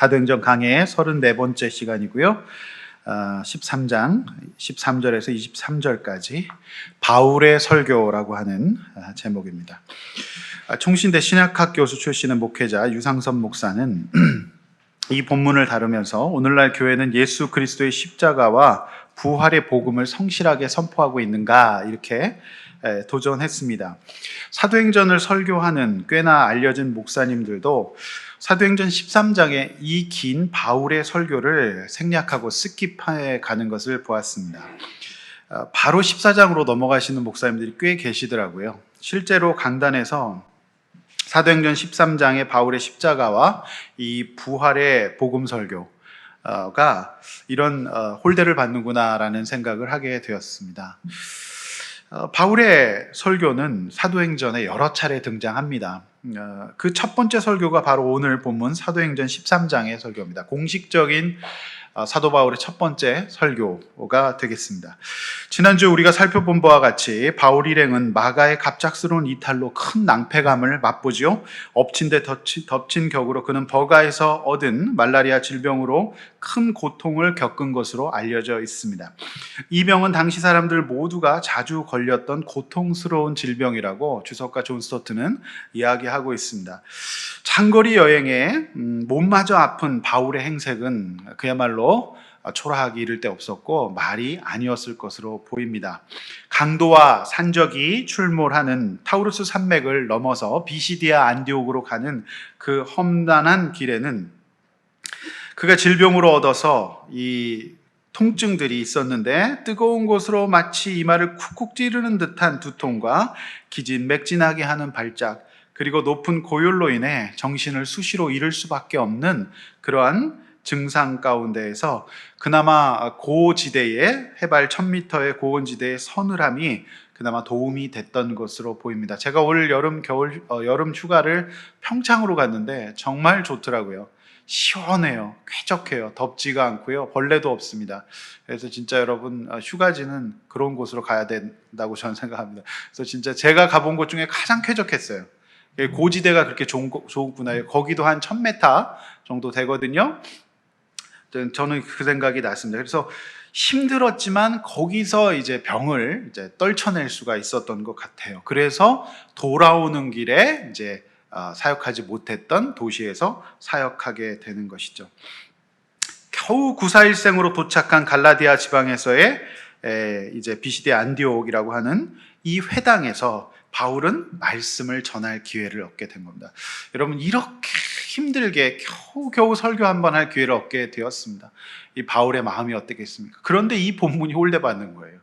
사도행전 강해의 34번째 시간이고요. 13장 13절에서 23절까지 바울의 설교라고 하는 제목입니다. 총신대 신약학 교수 출신의 목회자 유상선 목사는 이 본문을 다루면서 오늘날 교회는 예수 그리스도의 십자가와 부활의 복음을 성실하게 선포하고 있는가 이렇게 도전했습니다. 사도행전을 설교하는 꽤나 알려진 목사님들도 사도행전 13장의 이 긴 바울의 설교를 생략하고 스킵해 가는 것을 보았습니다. 바로 14장으로 넘어가시는 목사님들이 꽤 계시더라고요. 실제로 강단에서 사도행전 13장의 바울의 십자가와 이 부활의 복음 설교가 이런 홀대를 받는구나라는 생각을 하게 되었습니다. 바울의 설교는 사도행전에 여러 차례 등장합니다. 그 첫 번째 설교가 바로 오늘 본문 사도행전 13장의 설교입니다. 공식적인 사도 바울의 첫 번째 설교가 되겠습니다. 지난주 우리가 살펴본 바와 같이 바울 일행은 마가의 갑작스러운 이탈로 큰 낭패감을 맛보지요. 엎친 데 덮친 격으로 그는 버가에서 얻은 말라리아 질병으로 큰 고통을 겪은 것으로 알려져 있습니다. 이 병은 당시 사람들 모두가 자주 걸렸던 고통스러운 질병이라고 주석가 존 스토트는 이야기하고 있습니다. 장거리 여행에 몸마저 아픈 바울의 행색은 그야말로 초라하기 이를 데 없었고 말이 아니었을 것으로 보입니다. 강도와 산적이 출몰하는 타우루스 산맥을 넘어서 비시디아 안디옥으로 가는 그 험난한 길에는 그가 질병으로 얻어서 이 통증들이 있었는데 뜨거운 곳으로 마치 이마를 쿡쿡 찌르는 듯한 두통과 기진맥진하게 하는 발작, 그리고 높은 고열로 인해 정신을 수시로 잃을 수밖에 없는 그러한 증상 가운데에서 그나마 고지대의 해발 1000m의 고원지대의 서늘함이 그나마 도움이 됐던 것으로 보입니다. 제가 올 여름 휴가를 평창으로 갔는데 정말 좋더라고요. 시원해요. 쾌적해요. 덥지가 않고요. 벌레도 없습니다. 그래서 진짜 여러분 휴가지는 그런 곳으로 가야 된다고 저는 생각합니다. 그래서 진짜 제가 가본 곳 중에 가장 쾌적했어요. 고지대가 그렇게 좋구나. 거기도 한 1000m 정도 되거든요. 저는 그 생각이 났습니다. 그래서 힘들었지만 거기서 이제 병을 이제 떨쳐낼 수가 있었던 것 같아요. 그래서 돌아오는 길에 이제 사역하지 못했던 도시에서 사역하게 되는 것이죠. 겨우 94일생으로 도착한 갈라디아 지방에서의 이제 비시디아 안디옥이라고 하는 이 회당에서 바울은 말씀을 전할 기회를 얻게 된 겁니다. 여러분, 이렇게 힘들게 겨우 설교 한 번 할 기회를 얻게 되었습니다. 이 바울의 마음이 어떻겠습니까? 그런데 이 본문이 홀대받는 거예요.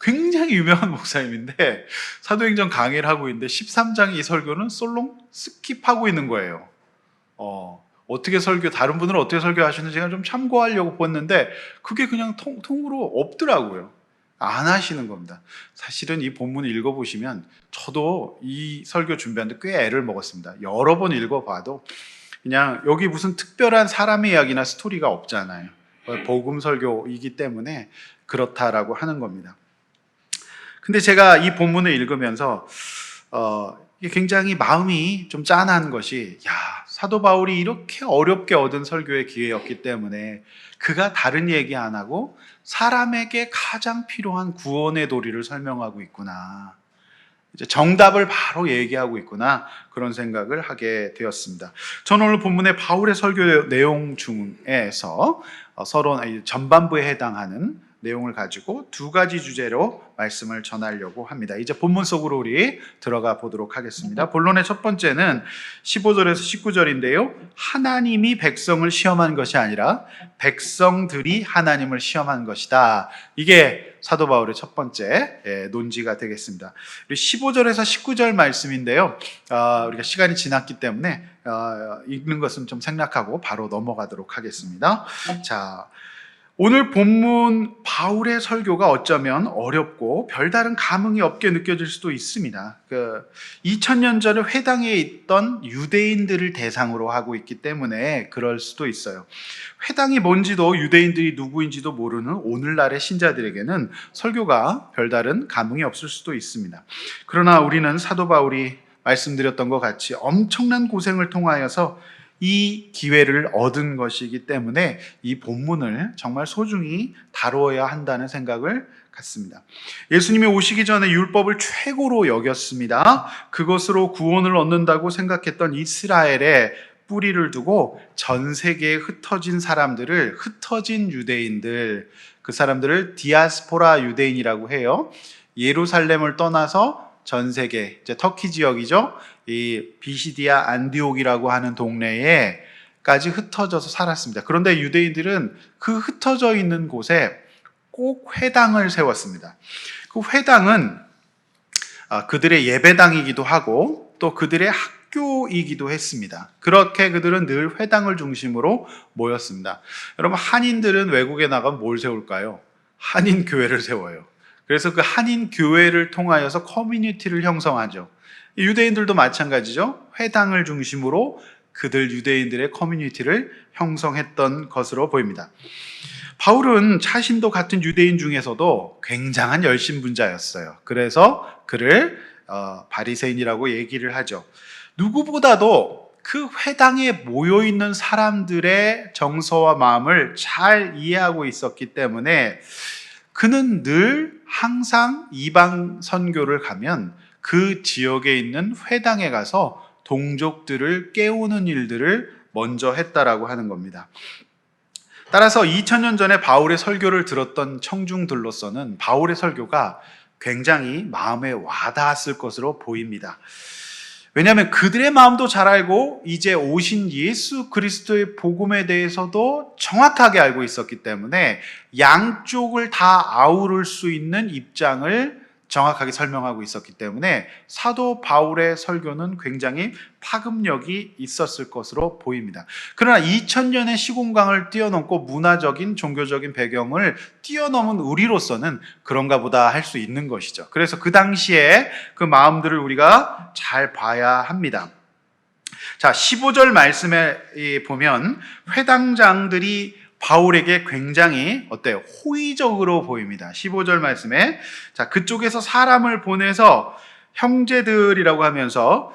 굉장히 유명한 목사님인데 사도행전 강의를 하고 있는데 13장 이 설교는 솔롱 스킵하고 있는 거예요. 어떻게 다른 분들은 어떻게 설교하시는지 제가 좀 참고하려고 봤는데 그게 그냥 통으로 없더라고요. 안 하시는 겁니다. 사실은 이 본문을 읽어보시면 저도 이 설교 준비하는데 꽤 애를 먹었습니다. 여러 번 읽어봐도 그냥 여기 무슨 특별한 사람의 이야기나 스토리가 없잖아요. 복음 설교이기 때문에 그렇다라고 하는 겁니다. 근데 제가 이 본문을 읽으면서 굉장히 마음이 좀 짠한 것이, 사도 바울이 이렇게 어렵게 얻은 설교의 기회였기 때문에 그가 다른 얘기 안 하고 사람에게 가장 필요한 구원의 도리를 설명하고 있구나. 이제 정답을 바로 얘기하고 있구나. 그런 생각을 하게 되었습니다. 저는 오늘 본문의 바울의 설교 내용 중에서 서로 전반부에 해당하는 내용을 가지고 두 가지 주제로 말씀을 전하려고 합니다. 이제 본문 속으로 우리 들어가 보도록 하겠습니다. 본론의 첫 번째는 15절에서 19절인데요. 하나님이 백성을 시험한 것이 아니라 백성들이 하나님을 시험한 것이다. 이게 사도 바울의 첫 번째 논지가 되겠습니다. 15절에서 19절 말씀인데요. 우리가 시간이 지났기 때문에 읽는 것은 좀 생략하고 바로 넘어가도록 하겠습니다. 자, 오늘 본문 바울의 설교가 어쩌면 어렵고 별다른 감흥이 없게 느껴질 수도 있습니다. 2000년 전에 회당에 있던 유대인들을 대상으로 하고 있기 때문에 그럴 수도 있어요. 회당이 뭔지도 유대인들이 누구인지도 모르는 오늘날의 신자들에게는 설교가 별다른 감흥이 없을 수도 있습니다. 그러나 우리는 사도 바울이 말씀드렸던 것 같이 엄청난 고생을 통하여서 이 기회를 얻은 것이기 때문에 이 본문을 정말 소중히 다루어야 한다는 생각을 갖습니다. 예수님이 오시기 전에 율법을 최고로 여겼습니다. 그것으로 구원을 얻는다고 생각했던 이스라엘에 뿌리를 두고 전 세계에 흩어진 사람들을, 흩어진 유대인들, 그 사람들을 디아스포라 유대인이라고 해요. 예루살렘을 떠나서 전 세계, 이제 터키 지역이죠. 이 비시디아 안디옥이라고 하는 동네에까지 흩어져서 살았습니다. 그런데 유대인들은 그 흩어져 있는 곳에 꼭 회당을 세웠습니다. 그 회당은 그들의 예배당이기도 하고 또 그들의 학교이기도 했습니다. 그렇게 그들은 늘 회당을 중심으로 모였습니다. 여러분, 한인들은 외국에 나가면 뭘 세울까요? 한인 교회를 세워요. 그래서 그 한인 교회를 통하여서 커뮤니티를 형성하죠. 유대인들도 마찬가지죠. 회당을 중심으로 그들 유대인들의 커뮤니티를 형성했던 것으로 보입니다. 바울은 자신도 같은 유대인 중에서도 굉장한 열심분자였어요. 그래서 그를 바리새인이라고 얘기를 하죠. 누구보다도 그 회당에 모여있는 사람들의 정서와 마음을 잘 이해하고 있었기 때문에 그는 늘 항상 이방 선교를 가면 그 지역에 있는 회당에 가서 동족들을 깨우는 일들을 먼저 했다라고 하는 겁니다. 따라서 2000년 전에 바울의 설교를 들었던 청중들로서는 바울의 설교가 굉장히 마음에 와닿았을 것으로 보입니다. 왜냐하면 그들의 마음도 잘 알고 이제 오신 예수 그리스도의 복음에 대해서도 정확하게 알고 있었기 때문에 양쪽을 다 아우를 수 있는 입장을 정확하게 설명하고 있었기 때문에 사도 바울의 설교는 굉장히 파급력이 있었을 것으로 보입니다. 그러나 2000년의 시공간을 뛰어넘고 문화적인 종교적인 배경을 뛰어넘은 우리로서는 그런가 보다 할 수 있는 것이죠. 그래서 그 당시에 그 마음들을 우리가 잘 봐야 합니다. 자, 15절 말씀에 보면 회당장들이 바울에게 굉장히 호의적으로 보입니다. 15절 말씀에 그쪽에서 사람을 보내서 형제들이라고 하면서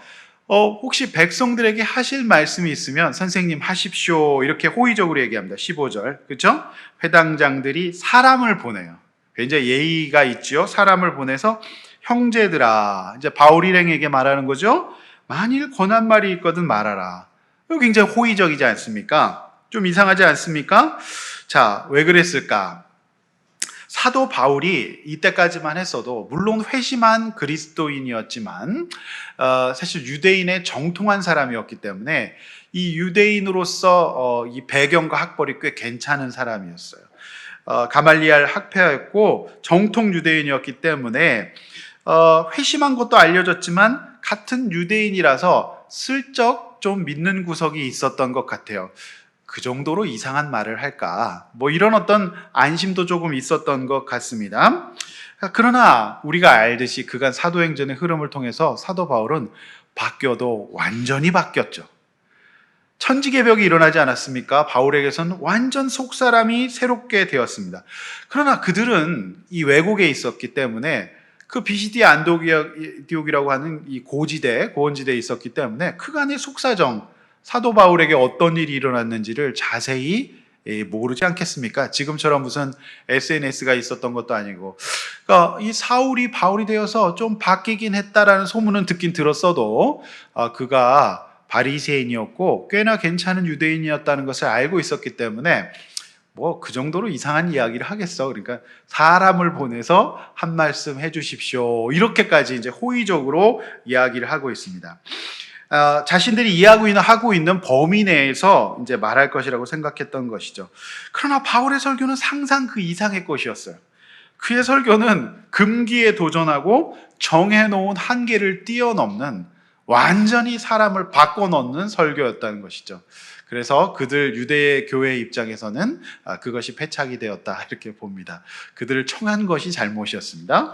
혹시 백성들에게 하실 말씀이 있으면 선생님 하십시오, 이렇게 호의적으로 얘기합니다. 15절, 그렇죠? 회당장들이 사람을 보내요. 굉장히 예의가 있죠. 사람을 보내서 형제들아, 이제 바울 일행에게 말하는 거죠. 만일 권한 말이 있거든 말하라. 이거 굉장히 호의적이지 않습니까? 좀 이상하지 않습니까? 자, 왜 그랬을까? 사도 바울이 이때까지만 했어도 물론 회심한 그리스도인이었지만 사실 유대인의 정통한 사람이었기 때문에 이 유대인으로서 이 배경과 학벌이 꽤 괜찮은 사람이었어요. 가말리알 학폐였고 정통 유대인이었기 때문에 회심한 것도 알려졌지만 같은 유대인이라서 슬쩍 좀 믿는 구석이 있었던 것 같아요. 그 정도로 이상한 말을 할까? 이런 어떤 안심도 조금 있었던 것 같습니다. 그러나 우리가 알듯이 그간 사도행전의 흐름을 통해서 사도 바울은 바뀌어도 완전히 바뀌었죠. 천지개벽이 일어나지 않았습니까? 바울에게서는 완전 속사람이 새롭게 되었습니다. 그러나 그들은 이 왜곡에 있었기 때문에 그 비시디아 안디옥이라고 하는 이 고원지대에 있었기 때문에 그간의 속사정, 사도 바울에게 어떤 일이 일어났는지를 자세히 모르지 않겠습니까? 지금처럼 무슨 SNS가 있었던 것도 아니고. 그러니까 이 사울이 바울이 되어서 좀 바뀌긴 했다라는 소문은 듣긴 들었어도 그가 바리새인이었고 꽤나 괜찮은 유대인이었다는 것을 알고 있었기 때문에 그 정도로 이상한 이야기를 하겠어. 그러니까 사람을 보내서 한 말씀 해주십시오, 이렇게까지 이제 호의적으로 이야기를 하고 있습니다. 자신들이 하고 있는 범위 내에서 이제 말할 것이라고 생각했던 것이죠. 그러나 바울의 설교는 상상 그 이상의 것이었어요. 그의 설교는 금기에 도전하고 정해놓은 한계를 뛰어넘는 완전히 사람을 바꿔놓는 설교였다는 것이죠. 그래서 그들 유대 교회 입장에서는 그것이 패착이 되었다, 이렇게 봅니다. 그들을 청한 것이 잘못이었습니다.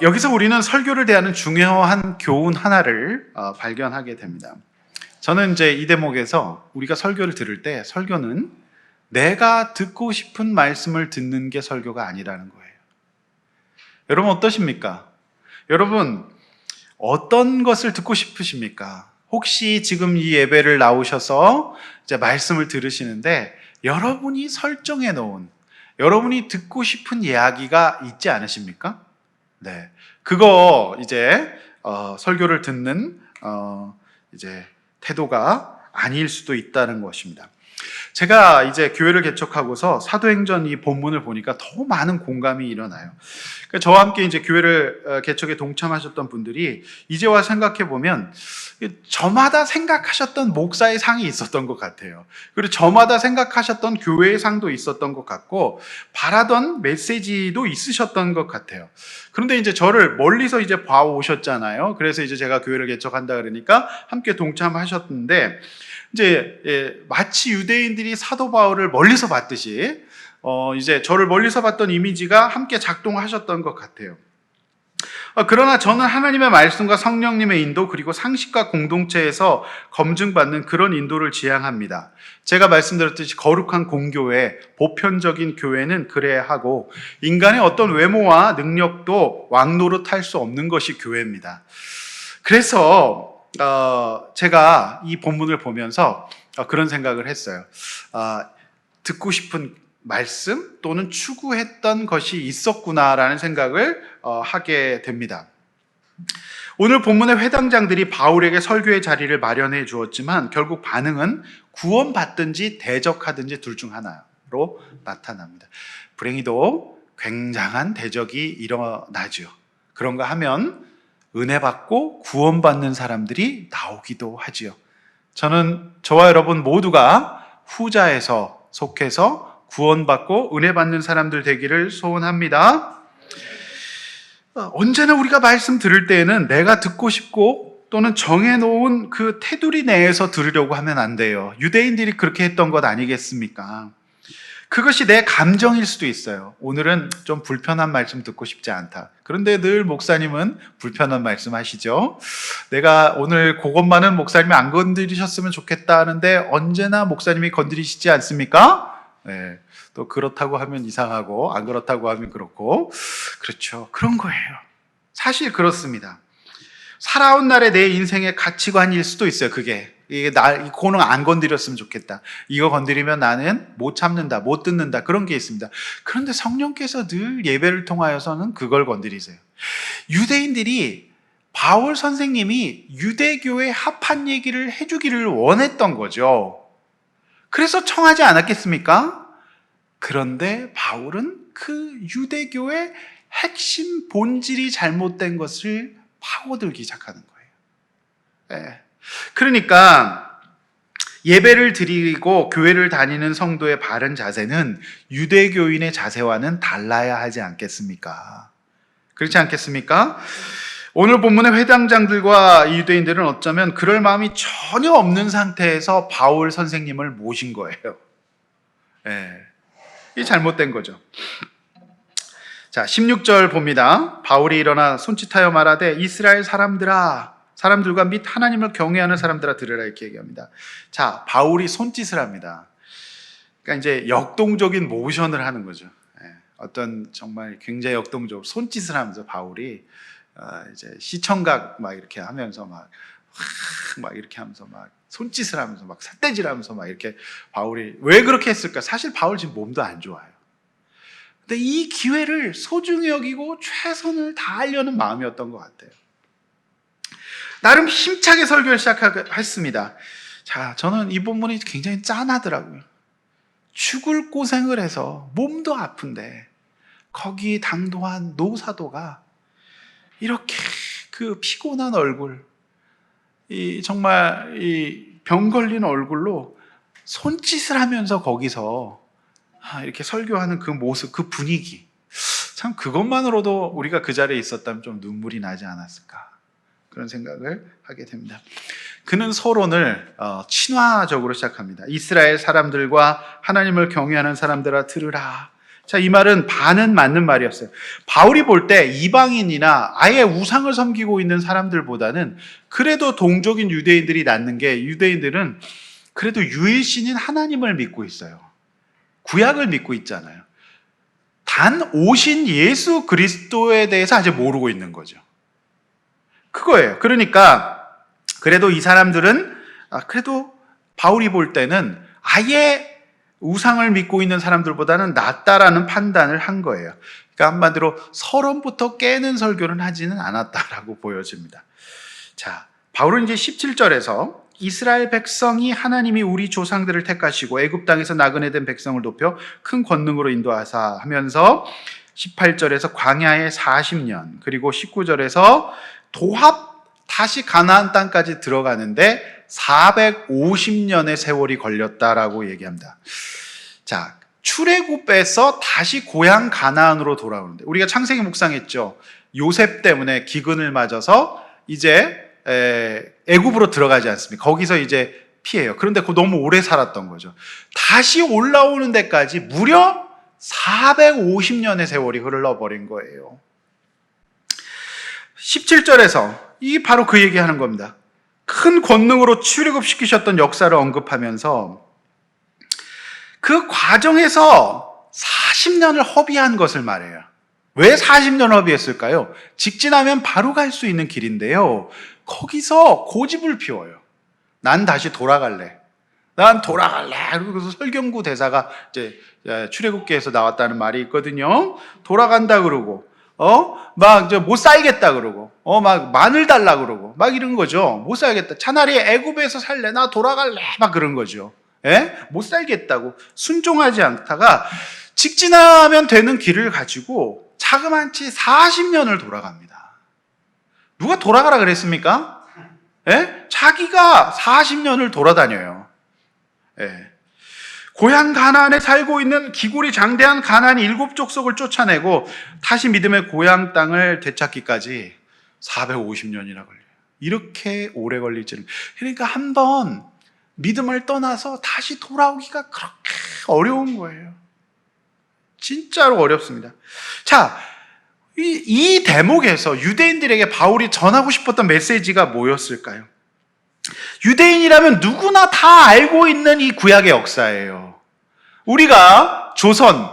여기서 우리는 설교를 대하는 중요한 교훈 하나를 발견하게 됩니다. 저는 이제 이 대목에서 우리가 설교를 들을 때 설교는 내가 듣고 싶은 말씀을 듣는 게 설교가 아니라는 거예요. 여러분 어떠십니까? 여러분 어떤 것을 듣고 싶으십니까? 혹시 지금 이 예배를 나오셔서 이제 말씀을 들으시는데 여러분이 설정해 놓은 여러분이 듣고 싶은 이야기가 있지 않으십니까? 네. 그거 이제 설교를 듣는 이제 태도가 아닐 수도 있다는 것입니다. 제가 이제 교회를 개척하고서 사도행전 이 본문을 보니까 더 많은 공감이 일어나요. 그러니까 저와 함께 이제 교회를 개척에 동참하셨던 분들이 이제 와 생각해 보면 저마다 생각하셨던 목사의 상이 있었던 것 같아요. 그리고 저마다 생각하셨던 교회의 상도 있었던 것 같고 바라던 메시지도 있으셨던 것 같아요. 그런데 이제 저를 멀리서 이제 봐오셨잖아요. 그래서 이제 제가 교회를 개척한다 그러니까 함께 동참하셨는데 이제 마치 유대인들이 사도 바울을 멀리서 봤듯이 이제 저를 멀리서 봤던 이미지가 함께 작동하셨던 것 같아요. 그러나 저는 하나님의 말씀과 성령님의 인도 그리고 상식과 공동체에서 검증받는 그런 인도를 지향합니다. 제가 말씀드렸듯이 거룩한 공교회, 보편적인 교회는 그래야 하고 인간의 어떤 외모와 능력도 왕노릇할 수 없는 것이 교회입니다. 그래서 제가 이 본문을 보면서 그런 생각을 했어요. 듣고 싶은 말씀 또는 추구했던 것이 있었구나라는 생각을 하게 됩니다. 오늘 본문의 회당장들이 바울에게 설교의 자리를 마련해 주었지만 결국 반응은 구원받든지 대적하든지 둘 중 하나로 나타납니다. 불행히도 굉장한 대적이 일어나죠. 그런가 하면 은혜 받고 구원받는 사람들이 나오기도 하지요. 저는 저와 여러분 모두가 후자에서 속해서 구원받고 은혜 받는 사람들 되기를 소원합니다. 언제나 우리가 말씀 들을 때에는 내가 듣고 싶고 또는 정해놓은 그 테두리 내에서 들으려고 하면 안 돼요. 유대인들이 그렇게 했던 것 아니겠습니까? 그것이 내 감정일 수도 있어요. 오늘은 좀 불편한 말씀 듣고 싶지 않다. 그런데 늘 목사님은 불편한 말씀 하시죠. 내가 오늘 그것만은 목사님이 안 건드리셨으면 좋겠다 하는데 언제나 목사님이 건드리시지 않습니까? 네. 또 그렇다고 하면 이상하고 안 그렇다고 하면 그렇고 그렇죠. 그런 거예요. 사실 그렇습니다. 살아온 날의 내 인생의 가치관일 수도 있어요. 그게 이거는 안 건드렸으면 좋겠다. 이거 건드리면 나는 못 참는다, 못 듣는다 그런 게 있습니다. 그런데 성령께서 늘 예배를 통하여서는 그걸 건드리세요. 유대인들이 바울 선생님이 유대교에 합한 얘기를 해주기를 원했던 거죠. 그래서 청하지 않았겠습니까? 그런데 바울은 그 유대교의 핵심 본질이 잘못된 것을 파고들기 시작하는 거예요. 네. 그러니까 예배를 드리고 교회를 다니는 성도의 바른 자세는 유대교인의 자세와는 달라야 하지 않겠습니까? 그렇지 않겠습니까? 오늘 본문의 회당장들과 유대인들은 어쩌면 그럴 마음이 전혀 없는 상태에서 바울 선생님을 모신 거예요. 네. 이 잘못된 거죠. 자, 16절 봅니다. 바울이 일어나 손짓하여 말하되 이스라엘 사람들과 및 하나님을 경외하는 사람들아 들으라 이렇게 얘기합니다. 자, 바울이 손짓을 합니다. 그러니까 이제 역동적인 모션을 하는 거죠. 어떤 정말 굉장히 역동적으로 손짓을 하면서 바울이 이제 시청각 막 이렇게 하면서 막 이렇게 하면서 막 손짓을 하면서 막 삿대질하면서 막 이렇게 바울이 왜 그렇게 했을까? 사실 바울 지금 몸도 안 좋아요. 근데 이 기회를 소중히 여기고 최선을 다하려는 마음이었던 것 같아요. 나름 힘차게 설교를 시작했습니다. 자, 저는 이 본문이 굉장히 짠하더라고요. 죽을 고생을 해서 몸도 아픈데 거기 당도한 노사도가 이렇게 그 피곤한 얼굴, 정말 병 걸린 얼굴로 손짓을 하면서 거기서 이렇게 설교하는 그 모습, 그 분위기, 참 그것만으로도 우리가 그 자리에 있었다면 좀 눈물이 나지 않았을까 그런 생각을 하게 됩니다. 그는 서론을 친화적으로 시작합니다. 이스라엘 사람들과 하나님을 경외하는 사람들아 들으라. 자, 이 말은 반은 맞는 말이었어요. 바울이 볼 때 이방인이나 아예 우상을 섬기고 있는 사람들보다는 그래도 동족인 유대인들이 낫는 게 유대인들은 그래도 유일신인 하나님을 믿고 있어요. 구약을 믿고 있잖아요. 단 오신 예수 그리스도에 대해서 아직 모르고 있는 거죠. 그거예요. 그러니까 그래도 이 사람들은 그래도 바울이 볼 때는 아예 우상을 믿고 있는 사람들보다는 낫다라는 판단을 한 거예요. 그러니까 한마디로 서론부터 깨는 설교는 하지는 않았다라고 보여집니다. 자, 바울은 이제 17절에서 이스라엘 백성이 하나님이 우리 조상들을 택하시고 애굽 땅에서 나그네 된 백성을 높여 큰 권능으로 인도하사 하면서 18절에서 광야의 40년, 그리고 19절에서 도합 다시 가나안 땅까지 들어가는데 450년의 세월이 걸렸다라고 얘기합니다. 자, 출애굽에서 다시 고향 가나안으로 돌아오는데, 우리가 창세기 묵상했죠. 요셉 때문에 기근을 맞아서 이제 애굽으로 들어가지 않습니까? 거기서 이제 피해요. 그런데 너무 오래 살았던 거죠. 다시 올라오는 데까지 무려 450년의 세월이 흘러버린 거예요. 17절에서 이 바로 그 얘기하는 겁니다. 큰 권능으로 출애굽시키셨던 역사를 언급하면서 그 과정에서 40년을 허비한 것을 말해요. 왜 40년 허비했을까요? 직진하면 바로 갈 수 있는 길인데요. 거기서 고집을 피워요. 난 다시 돌아갈래. 난 돌아갈래. 그래서 설경구 대사가 이제 출애굽기에서 나왔다는 말이 있거든요. 돌아간다 그러고, 막 못 살겠다 그러고, 막 마늘 달라 그러고, 막 이런 거죠. 못 살겠다. 차라리 애굽에서 살래. 나 돌아갈래. 막 그런 거죠. 예? 못 살겠다고 순종하지 않다가 직진하면 되는 길을 가지고 자그만치 40년을 돌아갑니다. 누가 돌아가라 그랬습니까? 예? 자기가 40년을 돌아다녀요. 예. 고향 가나안에 살고 있는 기골이 장대한 가나안 7족속을 쫓아내고 다시 믿음의 고향 땅을 되찾기까지 450년이나 걸려요. 이렇게 오래 걸릴지는. 그러니까 한번 믿음을 떠나서 다시 돌아오기가 그렇게 어려운 거예요. 진짜로 어렵습니다. 자, 이 대목에서 유대인들에게 바울이 전하고 싶었던 메시지가 뭐였을까요? 유대인이라면 누구나 다 알고 있는 이 구약의 역사예요. 우리가 조선,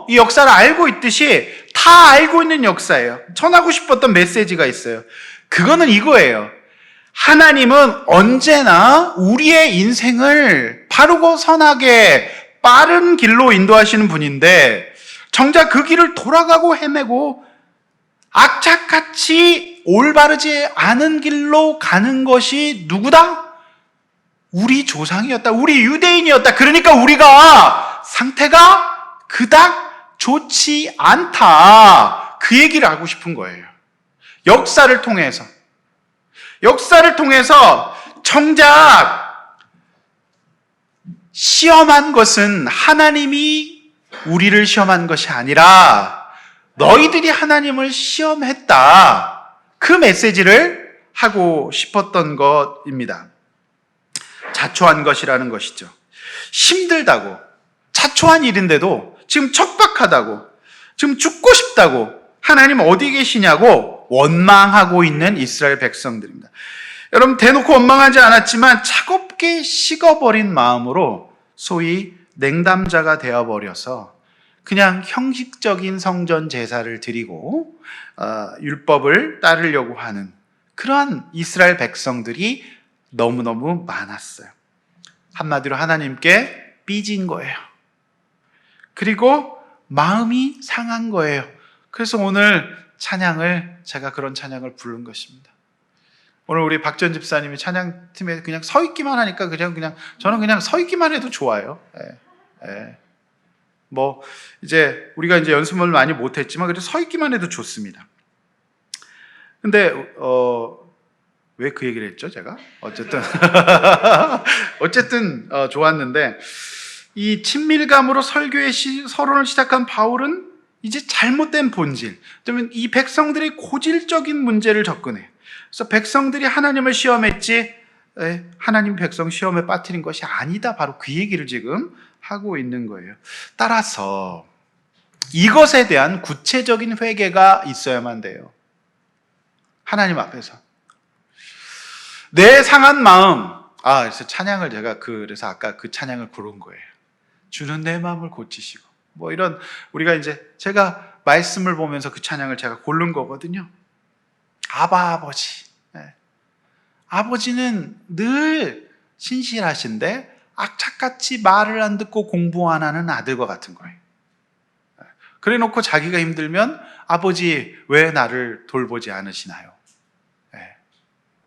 이 역사를 알고 있듯이 다 알고 있는 역사예요. 전하고 싶었던 메시지가 있어요. 그거는 이거예요. 하나님은 언제나 우리의 인생을 바르고 선하게 빠른 길로 인도하시는 분인데 정작 그 길을 돌아가고 헤매고 악착같이 올바르지 않은 길로 가는 것이 누구다? 우리 조상이었다. 우리 유대인이었다. 그러니까 우리가 상태가 그닥 좋지 않다. 그 얘기를 하고 싶은 거예요. 역사를 통해서 정작 시험한 것은 하나님이 우리를 시험한 것이 아니라 너희들이 하나님을 시험했다. 그 메시지를 하고 싶었던 것입니다. 자초한 것이라는 것이죠. 힘들다고, 자초한 일인데도 지금 척박하다고, 지금 죽고 싶다고 하나님 어디 계시냐고 원망하고 있는 이스라엘 백성들입니다. 여러분, 대놓고 원망하지 않았지만 차갑게 식어버린 마음으로 소위 냉담자가 되어버려서 그냥 형식적인 성전 제사를 드리고 율법을 따르려고 하는 그러한 이스라엘 백성들이 너무너무 많았어요. 한마디로 하나님께 삐진 거예요. 그리고 마음이 상한 거예요. 그래서 오늘 제가 그런 찬양을 부른 것입니다. 오늘 우리 박전 집사님이 찬양팀에 그냥 서 있기만 하니까 저는 그냥 서 있기만 해도 좋아요. 뭐 우리가 이제 연습을 많이 못했지만 그래도 서 있기만 해도 좋습니다. 근데 왜 그 얘기를 했죠, 제가? 어쨌든 좋았는데 이 친밀감으로 설교의 서론을 시작한 바울은 이제 잘못된 본질, 이 백성들이 고질적인 문제를 접근해요. 그래서 백성들이 하나님을 시험했지 하나님 백성 시험에 빠뜨린 것이 아니다. 바로 그 얘기를 지금 하고 있는 거예요. 따라서 이것에 대한 구체적인 회개가 있어야만 돼요. 하나님 앞에서. 내 상한 마음, 그래서 찬양을 그래서 아까 그 찬양을 고른 거예요. 주는 내 마음을 고치시고. 뭐 이런, 우리가 제가 말씀을 보면서 그 찬양을 제가 고른 거거든요. 아바 아버지. 아버지는 늘 신실하신데 악착같이 말을 안 듣고 공부 안 하는 아들과 같은 거예요. 그래 놓고 자기가 힘들면 아버지 왜 나를 돌보지 않으시나요?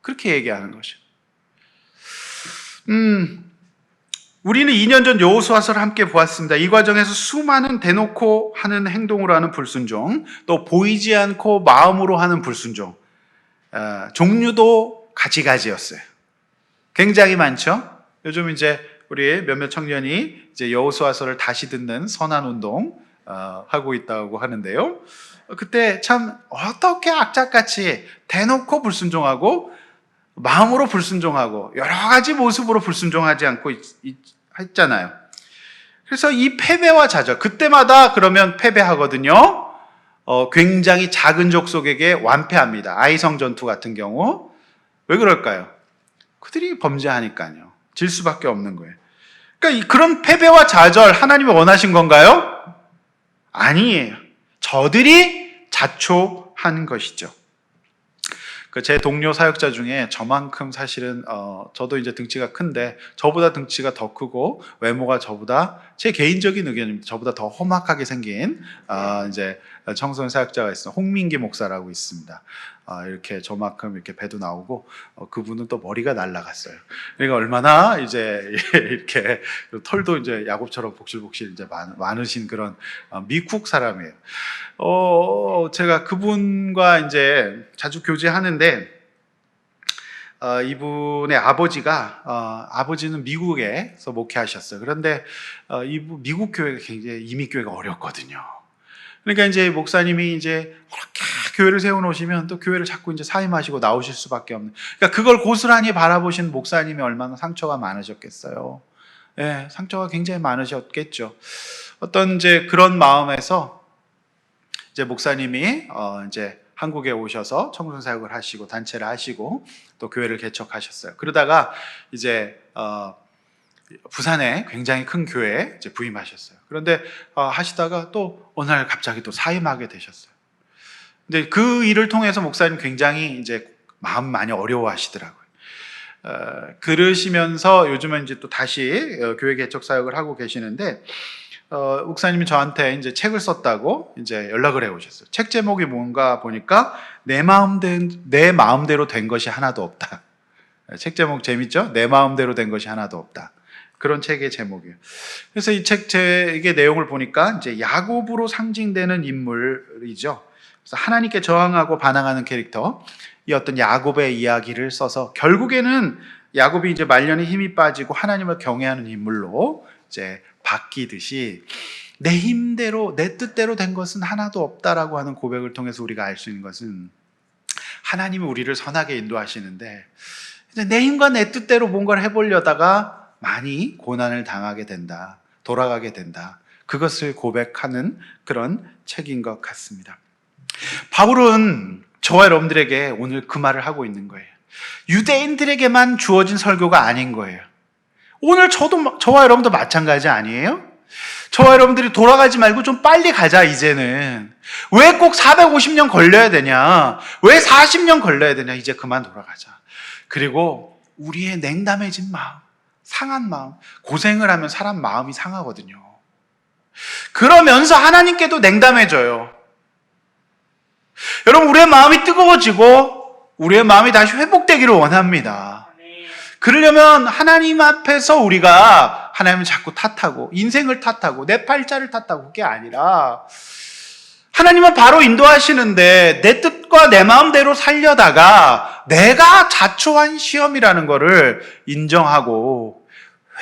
그렇게 얘기하는 거죠. 우리는 2년 전 여호수아서를 함께 보았습니다. 이 과정에서 수많은 대놓고 하는 행동으로 하는 불순종, 또 보이지 않고 마음으로 하는 불순종, 종류도 가지가지였어요. 굉장히 많죠. 요즘 이제 우리 몇몇 청년이 이제 여호수아서를 다시 듣는 선한 운동 하고 있다고 하는데요. 그때 참 어떻게 악착같이 대놓고 불순종하고 마음으로 불순종하고 여러 가지 모습으로 불순종하지 않고 했잖아요. 그래서 이 패배와 좌절, 그때마다 그러면 패배하거든요. 굉장히 작은 족속에게 완패합니다. 아이성 전투 같은 경우. 왜 그럴까요? 그들이 범죄하니까요. 질 수밖에 없는 거예요. 그러니까 그런 패배와 좌절 하나님이 원하신 건가요? 아니에요. 저들이 자초한 것이죠. 제 동료 사역자 중에 저만큼 사실은 저도 이제 등치가 큰데 저보다 등치가 더 크고 외모가 저보다, 제 개인적인 의견입니다, 저보다 더 험악하게 생긴 이제 청소년 사역자가 있어요. 홍민기 목사라고 있습니다. 이렇게 저만큼 이렇게 배도 나오고 그분은 또 머리가 날라갔어요. 그러니까 얼마나 이제 이렇게 털도 이제 야곱처럼 복실복실 이제 많으신 그런 미국 사람이에요. 제가 그분과 이제 자주 교제하는데 이분의 아버지는 미국에서 목회하셨어요. 그런데 미국 교회가 굉장히 이민교회가 어렵거든요. 그러니까 이제 목사님이 이제 그렇게 교회를 세워놓으시면 또 교회를 자꾸 이제 사임하시고 나오실 수밖에 없는. 그러니까 그걸 고스란히 바라보신 목사님이 얼마나 상처가 많으셨겠어요. 예, 상처가 굉장히 많으셨겠죠. 어떤 이제 그런 마음에서 이제 목사님이 이제 한국에 오셔서 청소년 사역을 하시고 단체를 하시고 또 교회를 개척하셨어요. 그러다가 이제 부산에 굉장히 큰 교회에 이제 부임하셨어요. 그런데 하시다가 또 어느 날 갑자기 또 사임하게 되셨어요. 근데 그 일을 통해서 목사님 굉장히 이제 마음 많이 어려워하시더라고요. 그러시면서 요즘은 이제 또 다시 교회 개척 사역을 하고 계시는데 목사님이 저한테 이제 책을 썼다고 이제 연락을 해 오셨어요. 책 제목이 뭔가 보니까 내 마음대로 된 것이 하나도 없다. 책 제목 재밌죠? 내 마음대로 된 것이 하나도 없다. 그런 책의 제목이에요. 그래서 이 책의 내용을 보니까 이제 야곱으로 상징되는 인물이죠. 그래서 하나님께 저항하고 반항하는 캐릭터, 이 어떤 야곱의 이야기를 써서 결국에는 야곱이 이제 말년에 힘이 빠지고 하나님을 경외하는 인물로 이제 바뀌듯이 내 힘대로 내 뜻대로 된 것은 하나도 없다라고 하는 고백을 통해서 우리가 알 수 있는 것은 하나님이 우리를 선하게 인도하시는데 내 힘과 내 뜻대로 뭔가를 해보려다가 많이 고난을 당하게 된다, 돌아가게 된다. 그것을 고백하는 그런 책인 것 같습니다. 바울은 저와 여러분들에게 오늘 그 말을 하고 있는 거예요. 유대인들에게만 주어진 설교가 아닌 거예요. 오늘 저와 여러분도 마찬가지 아니에요? 저와 여러분들이 돌아가지 말고 좀 빨리 가자 이제는. 왜 꼭 450년 걸려야 되냐? 왜 40년 걸려야 되냐? 이제 그만 돌아가자. 그리고 우리의 냉담해진 마음, 상한 마음, 고생을 하면 사람 마음이 상하거든요. 그러면서 하나님께도 냉담해져요. 여러분, 우리의 마음이 뜨거워지고 우리의 마음이 다시 회복되기를 원합니다. 그러려면 하나님 앞에서 우리가 하나님을 자꾸 탓하고 인생을 탓하고 내 팔자를 탓하고 그게 아니라 하나님은 바로 인도하시는데 내 뜻과 내 마음대로 살려다가 내가 자초한 시험이라는 것을 인정하고